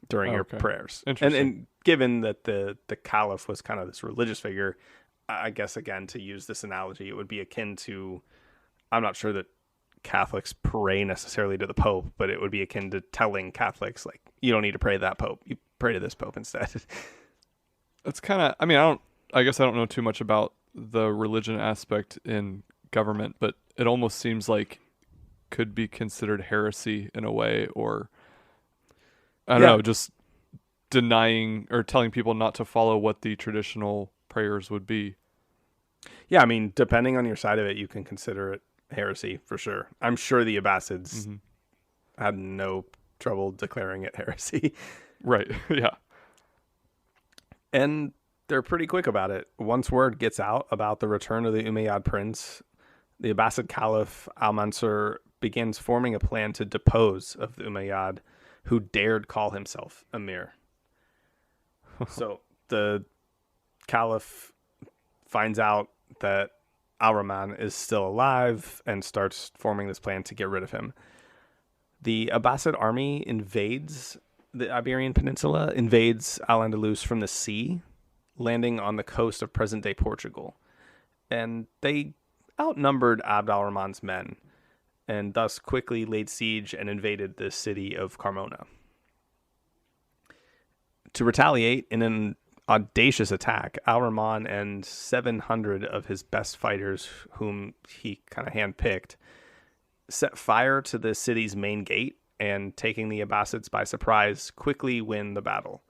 during your prayers. And given that the Caliph was kind of this religious figure, I guess, again, to use this analogy, it would be akin to, I'm not sure that Catholics pray necessarily to the Pope, but it would be akin to telling Catholics, like, you don't need to pray to that Pope. You pray to this Pope instead. It's kind of, I mean, I guess I don't know too much about the religion aspect in government, but it almost seems like could be considered heresy in a way, or I don't know, just denying or telling people not to follow what the traditional prayers would be. Yeah, I mean, depending on your side of it, you can consider it heresy for sure. I'm sure the Abbasids had no trouble declaring it heresy. Right, yeah. And they're pretty quick about it. Once word gets out about the return of the Umayyad prince, the Abbasid Caliph al-Mansur begins forming a plan to depose of the Umayyad who dared call himself Emir. So the Caliph finds out that al-Rahman is still alive and starts forming this plan to get rid of him. The Abbasid army invades the Iberian Peninsula, invades Al-Andalus from the sea, landing on the coast of present-day Portugal. And they outnumbered Abd al-Rahman's men, and thus quickly laid siege and invaded the city of Carmona. To retaliate in an audacious attack, al-Rahman and 700 of his best fighters, whom he kind of handpicked, set fire to the city's main gate, and taking the Abbasids by surprise, quickly win the battle.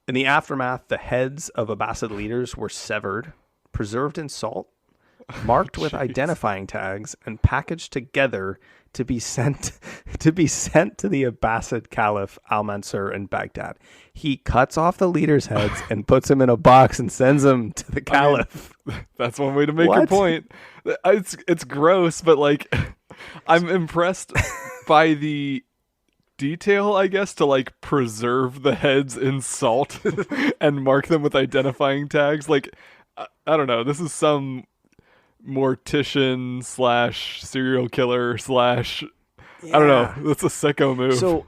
In the aftermath, the heads of Abbasid leaders were severed, preserved in salt, marked with identifying tags, and packaged together to be sent to the Abbasid Caliph al-Mansur in Baghdad. He cuts off the leaders' heads and puts them in a box and sends them to the Caliph. I mean, that's one way to make your point. It's gross, but like, I'm impressed by the detail, I guess, to like preserve the heads in salt and mark them with identifying tags. Like, I don't know. This is some mortician / serial killer / I don't know. That's a sicko move. So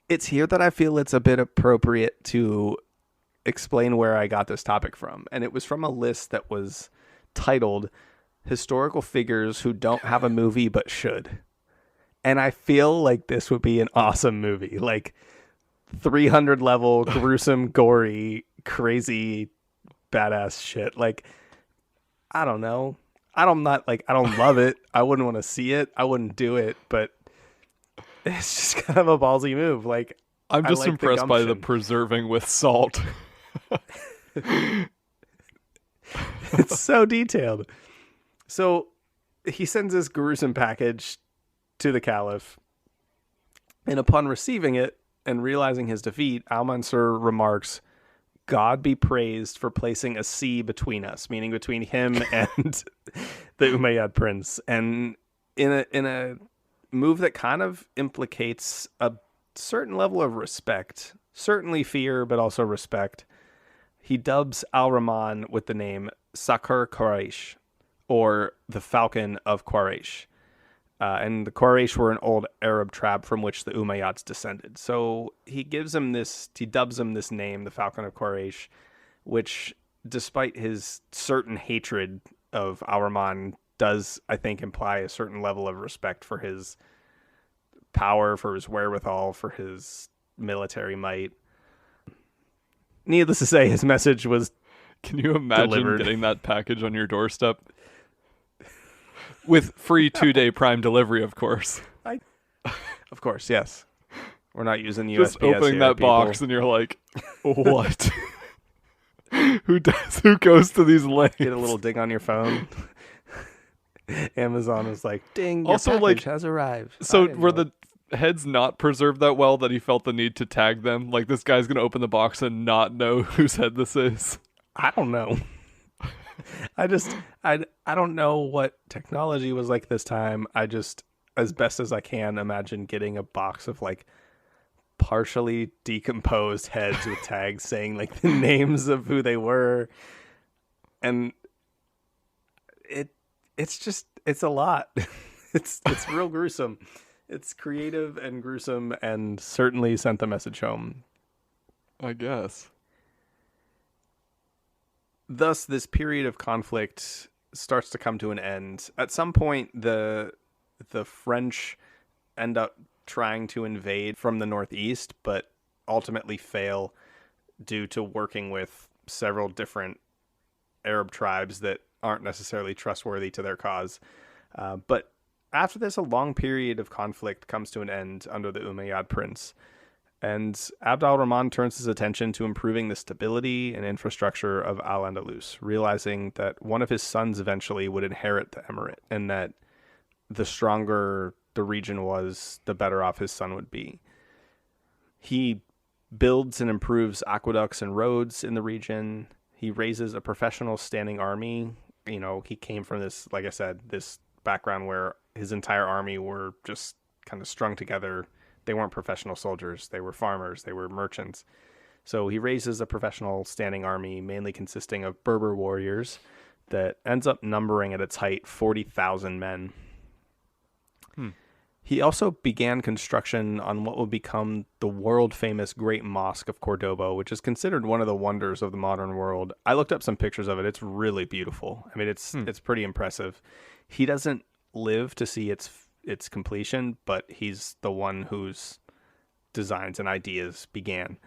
it's here that I feel it's a bit appropriate to explain where I got this topic from. And it was from a list that was titled Historical Figures Who Don't Have a Movie But Should. And I feel like this would be an awesome movie. Like 300 level, gruesome, gory, crazy, badass shit. Like, I don't know. I don't love it. I wouldn't want to see it. I wouldn't do it, but it's just kind of a ballsy move. Like, I'm just impressed by the preserving with salt. It's so detailed. So he sends this gruesome package to the Caliph, and upon receiving it and realizing his defeat, al-Mansur remarks, "God be praised for placing a sea between us," meaning between him and the Umayyad prince. And in a move that kind of implicates a certain level of respect, certainly fear, but also respect, he dubs al-Rahman with the name Sakhr Quaraish, or the Falcon of Quaraish. And the Quaraish were an old Arab tribe from which the Umayyads descended. So he dubs him this name, the Falcon of Quaraish, which, despite his certain hatred of al-Rahman, does, I think, imply a certain level of respect for his power, for his wherewithal, for his military might. Needless to say, his message was Can you imagine delivered. Getting that package on your doorstep? With free 2-day Prime delivery, of course. Of course, yes. We're not using USPS. Just opening that box and you're like, what? Who goes to these lengths? Get a little ding on your phone. Amazon was like, ding, your Also, package like, has arrived. So were the heads not preserved that well that he felt the need to tag them? Like, this guy's going to open the box and not know whose head this is? I don't know. I don't know what technology was like this time. I just, as best as I can, imagine getting a box of like partially decomposed heads with tags saying like the names of who they were. And it's a lot. It's real gruesome. It's creative and gruesome, and certainly sent the message home. I guess. thus, this period of conflict starts to come to an end. At some point, the French end up trying to invade from the northeast, but ultimately fail due to working with several different Arab tribes that aren't necessarily trustworthy to their cause. But after this, a long period of conflict comes to an end under the Umayyad prince. And Abd al-Rahman turns his attention to improving the stability and infrastructure of Al-Andalus, realizing that one of his sons eventually would inherit the emirate, and that the stronger the region was, the better off his son would be. He builds and improves aqueducts and roads in the region. He raises a professional standing army. You know, he came from this, like I said, this background where his entire army were just kind of strung together. They weren't professional soldiers. They were farmers. They were merchants. So he raises a professional standing army, mainly consisting of Berber warriors, that ends up numbering at its height 40,000 men. He also began construction on what would become the world-famous Great Mosque of Cordoba, which is considered one of the wonders of the modern world. I looked up some pictures of it. It's really beautiful. I mean, it's pretty impressive. He doesn't live to see its completion, but he's the one whose designs and ideas began.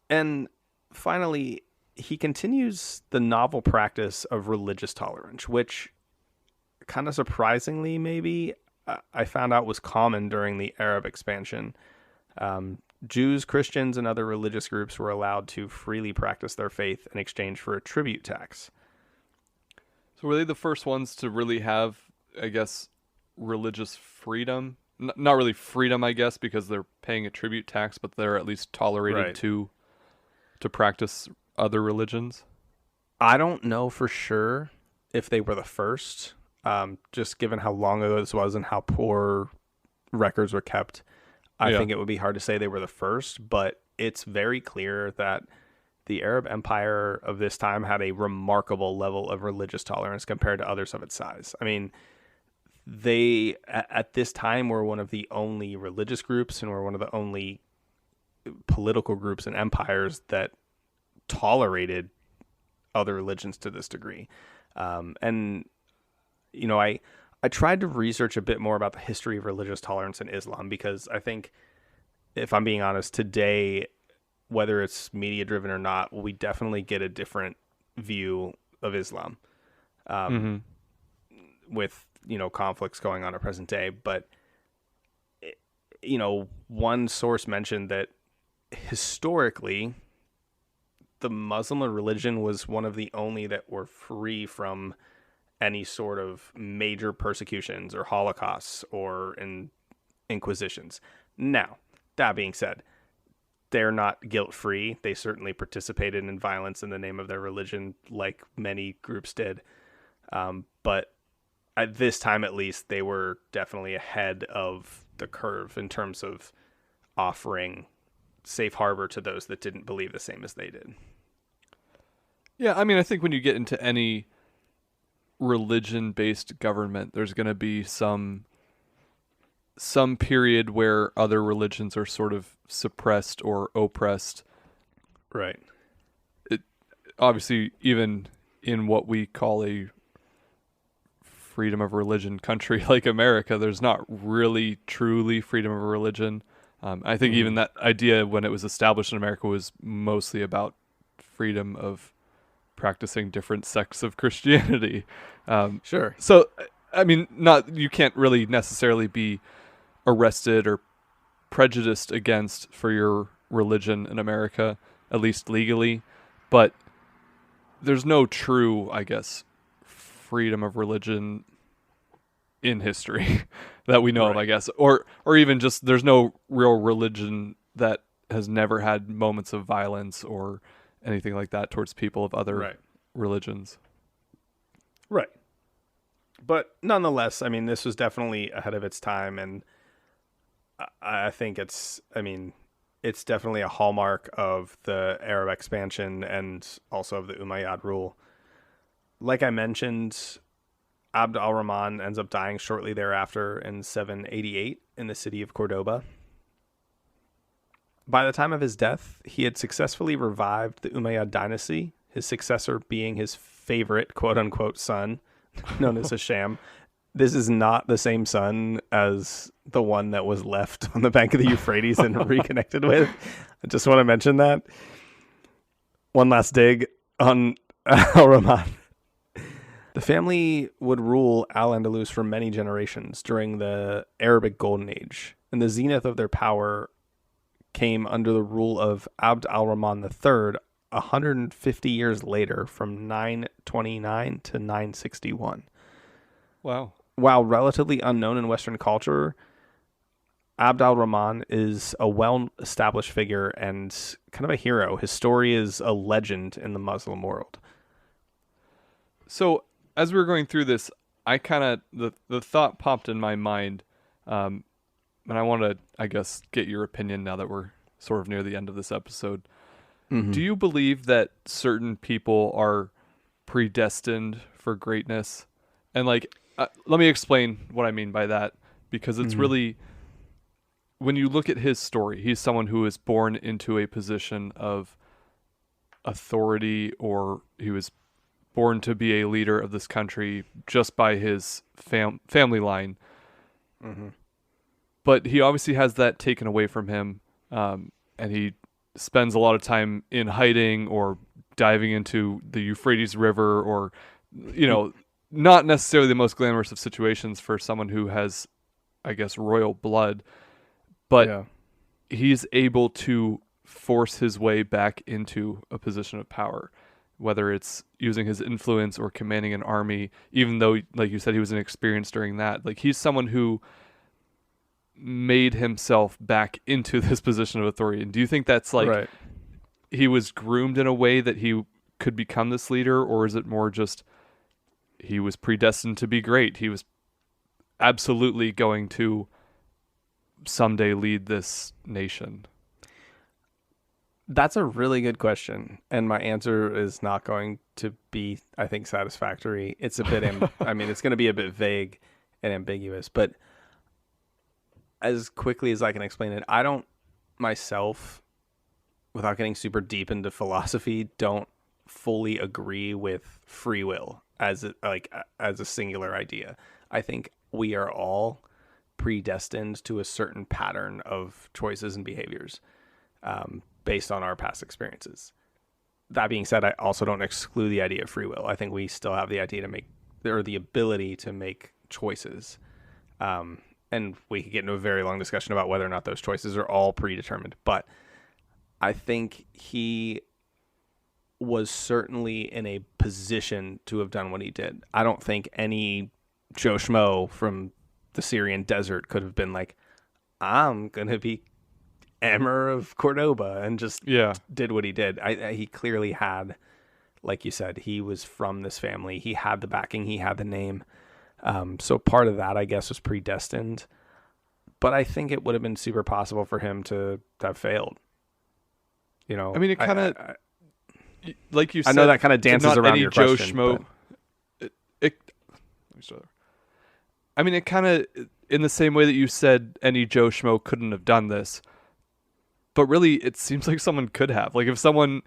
And finally, he continues the novel practice of religious tolerance, which, kind of surprisingly, maybe, I found out was common during the Arab expansion. Jews, Christians, and other religious groups were allowed to freely practice their faith in exchange for a tribute tax. So were they the first ones to really have, I guess, religious freedom? Not really freedom, I guess, because they're paying a tribute tax, but they're at least tolerated to practice other religions? I don't know for sure if they were the first. Just given how long ago this was and how poor records were kept, I think it would be hard to say they were the first, but it's very clear that the Arab Empire of this time had a remarkable level of religious tolerance compared to others of its size. I mean, they, at this time, were one of the only religious groups and were one of the only political groups and empires that tolerated other religions to this degree. And you know, I tried to research a bit more about the history of religious tolerance in Islam, because I think, if I'm being honest, today, whether it's media driven or not, we definitely get a different view of Islam with, you know, conflicts going on at present day. But, you know, one source mentioned that historically, the Muslim religion was one of the only that were free from any sort of major persecutions or holocausts or inquisitions. Now, that being said, they're not guilt-free. They certainly participated in violence in the name of their religion, like many groups did. But at this time, at least, they were definitely ahead of the curve in terms of offering safe harbor to those that didn't believe the same as they did. Yeah, I mean, I think when you get into any religion-based government, there's going to be some period where other religions are sort of suppressed or oppressed. Right. It obviously, even in what we call a freedom of religion country like America, there's not really truly freedom of religion. I think even that idea, when it was established in America, was mostly about freedom of practicing different sects of Christianity. Sure. So, I mean, you can't really necessarily be arrested or prejudiced against for your religion in America, at least legally, but there's no true, I guess, freedom of religion in history that we know of, I guess, or even just there's no real religion that has never had moments of violence or anything like that towards people of other religions. Right. But nonetheless, I mean, this was definitely ahead of its time, and I think it's definitely a hallmark of the Arab expansion and also of the Umayyad rule. Like I mentioned, Abd al-Rahman ends up dying shortly thereafter in 788 in the city of Cordoba. By the time of his death, he had successfully revived the Umayyad dynasty, his successor being his favorite quote-unquote son, known as Hisham. This is not the same son as the one that was left on the bank of the Euphrates and reconnected with. I just want to mention that. One last dig on al-Rahman. The family would rule Al-Andalus for many generations during the Arabic Golden Age, and the zenith of their power came under the rule of Abd al-Rahman III 150 years later, from 929 to 961. Wow. While relatively unknown in Western culture, Abd al-Rahman is a well-established figure and kind of a hero. His story is a legend in the Muslim world. So as we were going through this, I kind of, the thought popped in my mind, and I want to, I guess, get your opinion now that we're sort of near the end of this episode. Mm-hmm. Do you believe that certain people are predestined for greatness? And like, let me explain what I mean by that, because it's really, when you look at his story, he's someone who is born into a position of authority, or he was born to be a leader of this country just by his family line. Mm-hmm. But he obviously has that taken away from him, and he spends a lot of time in hiding or diving into the Euphrates River, or, you know, not necessarily the most glamorous of situations for someone who has, I guess, royal blood. But he's able to force his way back into a position of power, whether it's using his influence or commanding an army, even though, like you said, he was inexperienced during that. Like, he's someone who made himself back into this position of authority. And do you think that's like he was groomed in a way that he could become this leader, or is it more just he was predestined to be great? He was absolutely going to someday lead this nation. That's a really good question, and my answer is not going to be, I think, satisfactory. It's a bit, I mean, it's going to be a bit vague and ambiguous, but as quickly as I can explain it, I don't myself, without getting super deep into philosophy, don't fully agree with free will as a singular idea. I think we are all predestined to a certain pattern of choices and behaviors based on our past experiences. That being said, I also don't exclude the idea of free will. I think we still have the idea to make, or the ability to make choices. And we could get into a very long discussion about whether or not those choices are all predetermined. But I think he was certainly in a position to have done what he did. I don't think any Joe Schmo from the Syrian desert could have been like, I'm going to be Emir of Cordoba, and just did what he did. He clearly had, like you said, he was from this family. He had the backing. He had the name. So part of that, I guess, was predestined. But I think it would have been super possible for him to have failed. You know, I mean, it kind of, like you said, I know that kind of dances around your Joe question. Schmo, I mean, it kind of, in the same way that you said any Joe Schmo couldn't have done this, but really it seems like someone could have. Like, if someone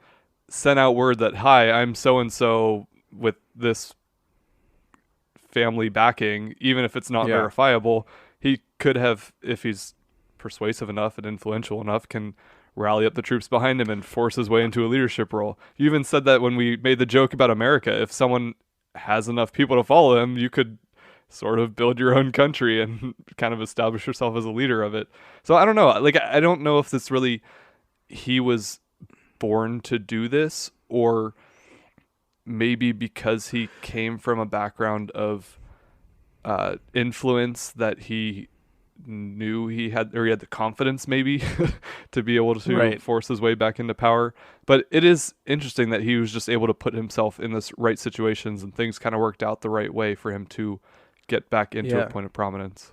sent out word that, hi, I'm so-and-so with this family backing, even if it's not verifiable, he could have, if he's persuasive enough and influential enough, can rally up the troops behind him and force his way into a leadership role. You even said that when we made the joke about America. If someone has enough people to follow him, you could sort of build your own country and kind of establish yourself as a leader of it. So I don't know. Like, I don't know if this really, he was born to do this, or maybe because he came from a background of influence that he knew he had, or he had the confidence maybe to be able to force his way back into power. But it is interesting that he was just able to put himself in this right situations, and things kind of worked out the right way for him to get back into a point of prominence.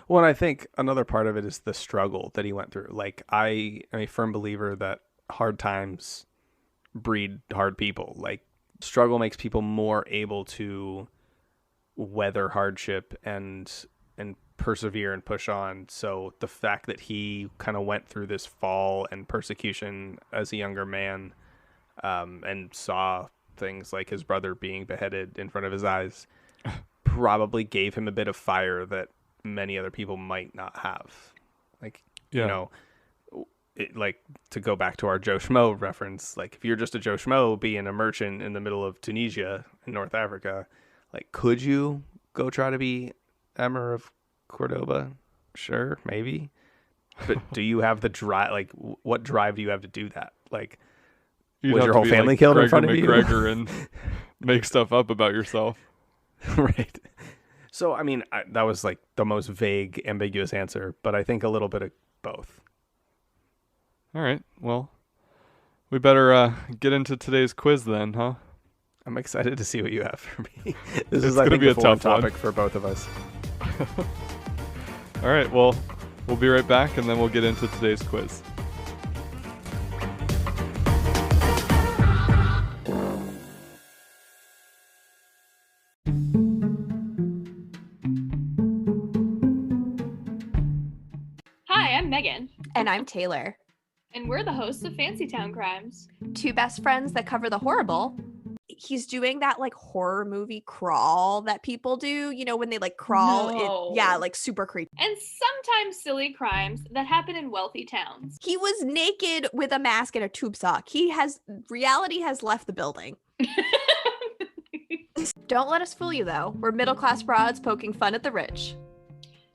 Well, and I think another part of it is the struggle that he went through. Like, I am a firm believer that hard times breed hard people. Like, struggle makes people more able to weather hardship and and persevere and push on. So the fact that he kind of went through this fall and persecution as a younger man, and saw things like his brother being beheaded in front of his eyes, probably gave him a bit of fire that many other people might not have. Like, you know, like, to go back to our Joe Schmo reference, like, if you're just a Joe Schmo being a merchant in the middle of Tunisia in North Africa, like, could you go try to be Emir of Cordoba? Sure, maybe. But do you have the drive? Like, what drive do you have to do that? Like, was your whole family like killed Gregor in front of McGregor and make stuff up about yourself? Right. So, I mean, that was like the most vague, ambiguous answer, but I think a little bit of both. All right. Well, we better get into today's quiz then, huh? I'm excited to see what you have for me. This It's is, I gonna think, be a a foreign tough one. topic for both of us. All right. Well, we'll be right back, and then we'll get into today's quiz. Hi, I'm Megan, And I'm Taylor. and we're the hosts of Fancy Town Crimes. Two best friends that cover the horrible. He's doing that like horror movie crawl that people do, you know, when they like crawl. No. Yeah, like super creepy. And sometimes silly crimes that happen in wealthy towns. He was naked with a mask and a tube sock. Reality has left the building. Don't let us fool you though. We're middle class broads poking fun at the rich.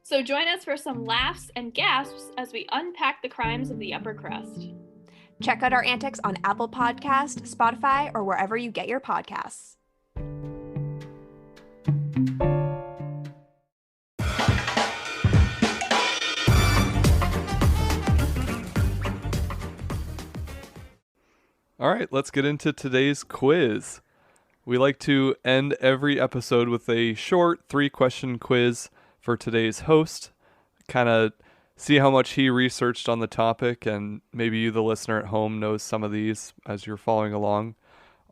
So join us for some laughs and gasps as we unpack the crimes of the upper crust. Check out our antics on Apple Podcast, Spotify, or wherever you get your podcasts. All right, let's get into today's quiz. We like to end every episode with a short 3-question quiz for today's host. Kind of see how much he researched on the topic, and maybe you, the listener at home, knows some of these as you're following along.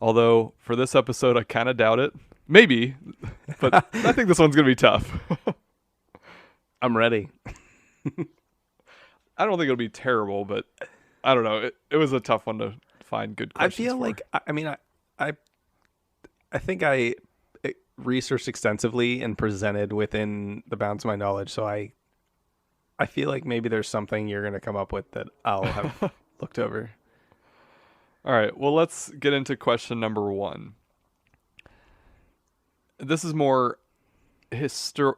Although, for this episode, I kind of doubt it. Maybe, but I think this one's going to be tough. I'm ready. I don't think it'll be terrible, but I don't know. It was a tough one to find good I questions feel for. like, I mean, I think I researched extensively and presented within the bounds of my knowledge, so I feel like maybe there's something you're going to come up with that I'll have looked over. All right, well, let's get into question number 1. This is more historical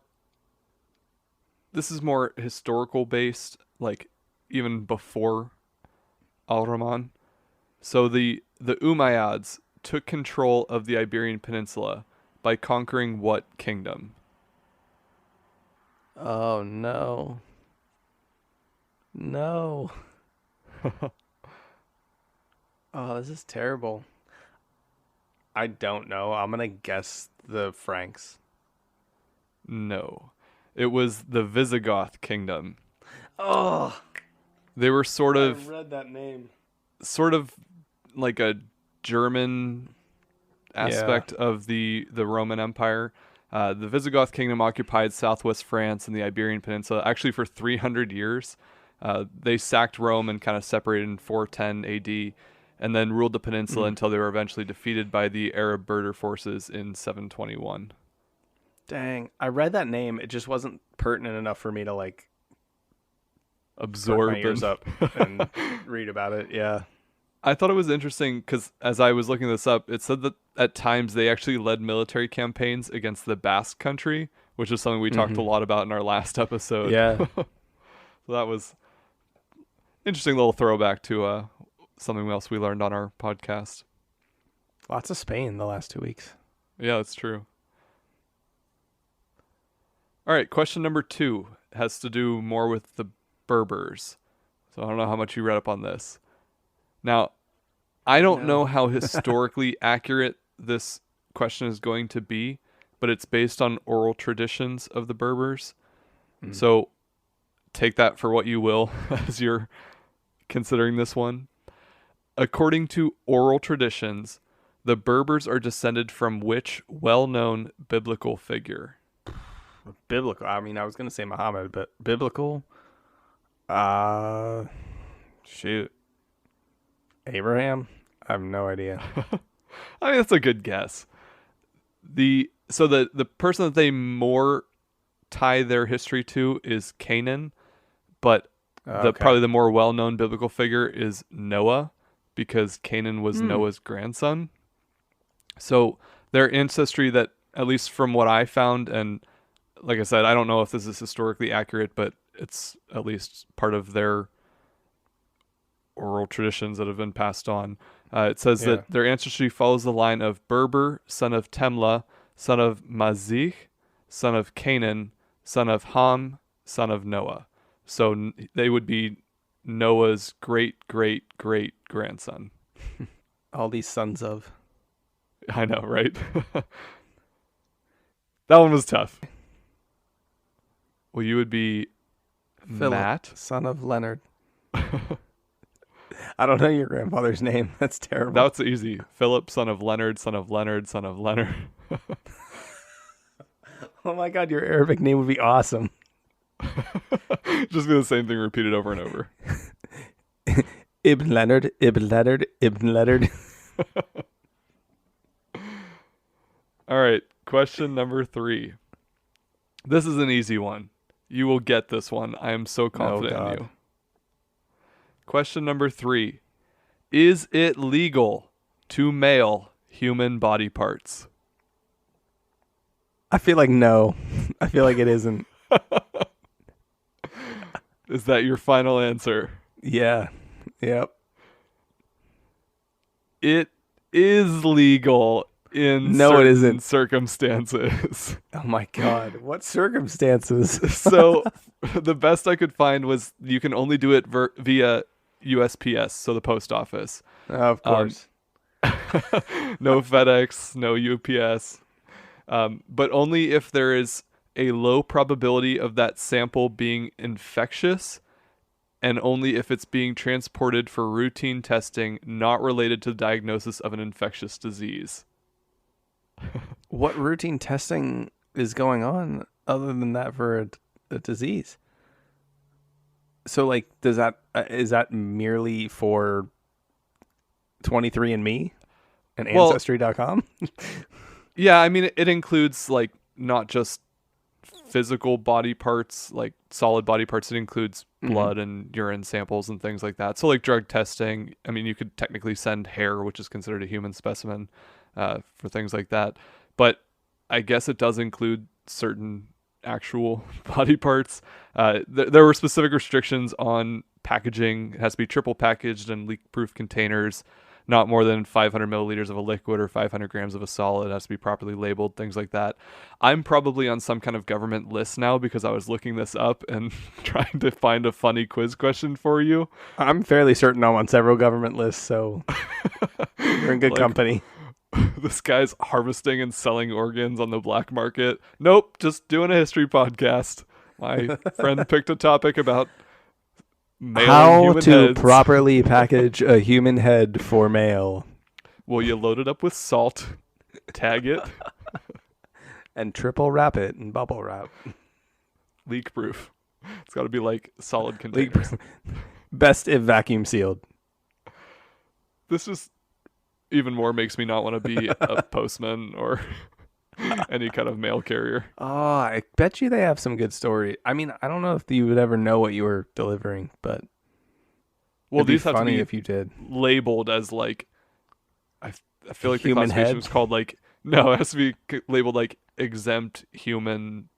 based, like even before al-Rahman. So the Umayyads took control of the Iberian Peninsula by conquering what kingdom? Oh, no. No. Oh, this is terrible. I don't know. I'm going to guess the Franks. No. It was the Visigoth kingdom. Oh, They were I sort of read that name. like a German aspect of the Roman Empire. The Visigoth kingdom occupied southwest France and the Iberian Peninsula actually for 300 years. They sacked Rome and kind of separated in 410 AD, and then ruled the peninsula until they were eventually defeated by the Arab Berber forces in 721. Dang. I read that name. It just wasn't pertinent enough for me to like Absorb perk my ears and- up and read about it. Yeah. I thought it was interesting because as I was looking this up, it said that at times they actually led military campaigns against the Basque country, which is something we talked a lot about in our last episode. Yeah. So that was interesting little throwback to something else we learned on our podcast. Lots of Spain the last 2 weeks. Yeah, that's true. All right, question number 2 has to do more with the Berbers. So I don't know how much you read up on this. Now, I don't know how historically accurate this question is going to be, but it's based on oral traditions of the Berbers. So take that for what you will as you're considering this one. According to oral traditions, the Berbers are descended from which well-known biblical figure? Biblical. I mean, I was gonna say Muhammad, but biblical. Shoot. Abraham. I have no idea. I mean, that's a good guess. The person that they more tie their history to is Canaan, but probably the more well-known biblical figure is Noah, because Canaan was Noah's grandson. So their ancestry, that at least from what I found, and like I said, I don't know if this is historically accurate, but it's at least part of their oral traditions that have been passed on. It says that their ancestry follows the line of Berber, son of Temla, son of Mazich, son of Canaan, son of Ham, son of Noah. So they would be Noah's great-great-great-grandson. All these sons of. I know, right? That one was tough. Well, you would be Philip, Matt, son of Leonard. I don't know your grandfather's name. That's terrible. That's easy. Philip, son of Leonard, son of Leonard, son of Leonard. Oh my God, your Arabic name would be awesome. Just be the same thing repeated over and over. Ibn Leonard, Ibn Leonard, Ibn Leonard. All right, question number 3. This is an easy one. You will get this one. I am so confident in you. Question number 3. Is it legal to mail human body parts? I feel like no. I feel like it isn't. Is that your final answer? Yeah. Yep. It is legal in No, it isn't. circumstances. Oh my God. What circumstances? So the best I could find was you can only do it via USPS, so the post office. Of course. No FedEx, no UPS. But only if there is a low probability of that sample being infectious, and only if it's being transported for routine testing not related to the diagnosis of an infectious disease. What routine testing is going on other than that for a disease? So, like, is that merely for 23andMe and Ancestry.com? Yeah, I mean, it includes, like, not just physical body parts, like solid body parts. It includes blood and urine samples and things like that. So, like, drug testing, I mean, you could technically send hair, which is considered a human specimen, for things like that. But I guess it does include certain actual body parts. There were specific restrictions on packaging. It has to be triple packaged in leak-proof containers, not more than 500 milliliters of a liquid or 500 grams of a solid. It has to be properly labeled, things like that. I'm probably on some kind of government list now because I was looking this up and trying to find a funny quiz question for you. I'm fairly certain I'm on several government lists, so you're in good company. This guy's harvesting and selling organs on the black market. Nope, just doing a history podcast. My friend picked a topic about how human to heads. properly package a human head for mail. Well, you load it up with salt, tag it, and triple wrap it in bubble wrap. leak proof. It's got to be like solid containers. Best if vacuum sealed. This is even more makes me not want to be a postman or any kind of mail carrier. Oh, I bet you they have some good story. I mean, I don't know if you would ever know what you were delivering, but well, it'd be these have to funny be if you did. Labeled as like, I feel like Human the classification head? was called like, no, it has to be labeled like exempt human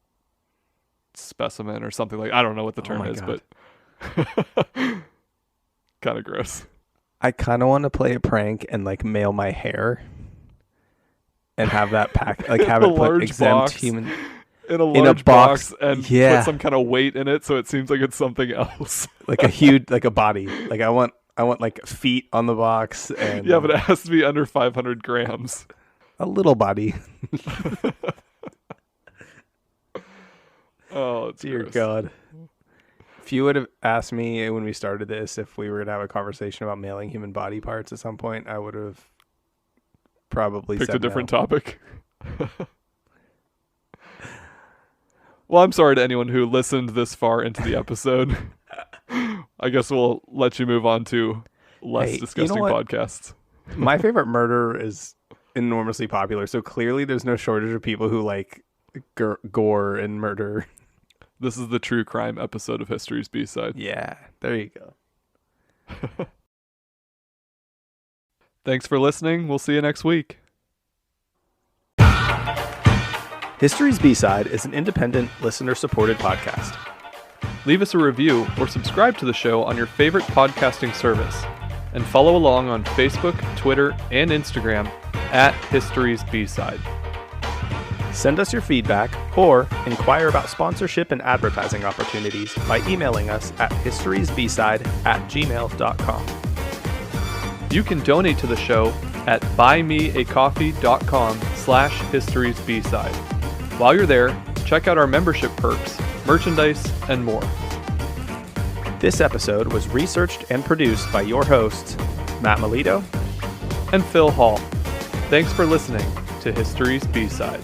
specimen or something like. I don't know what the term is, God. but kind of gross. I kind of want to play a prank and like mail my hair and have that pack, like have A it put large exempt box. human In a large box and yeah. put some kind of weight in it so it seems like it's something else. like a huge, like a body. Like I want like feet on the box and Yeah, but it has to be under 500 grams. a little body. Oh, it's Dear gross. God. If you would have asked me when we started this if we were going to have a conversation about mailing human body parts at some point, I would have probably Picked said a different no. topic. Well, I'm sorry to anyone who listened this far into the episode. I guess we'll let you move on to less disgusting podcasts. My favorite murder is enormously popular, so clearly there's no shortage of people who like gore and murder. This is the true crime episode of History's B-Side. Yeah, there you go. Thanks for listening. We'll see you next week. History's B-Side is an independent, listener-supported podcast. Leave us a review or subscribe to the show on your favorite podcasting service. And follow along on Facebook, Twitter, and Instagram at History's B-Side. Send us your feedback or inquire about sponsorship and advertising opportunities by emailing us at historiesbside@gmail.com. You can donate to the show at buymeacoffee.com/historiesbside. While you're there, check out our membership perks, merchandise, and more. This episode was researched and produced by your hosts, Matt Melito and Phil Hall. Thanks for listening to History's B-Side.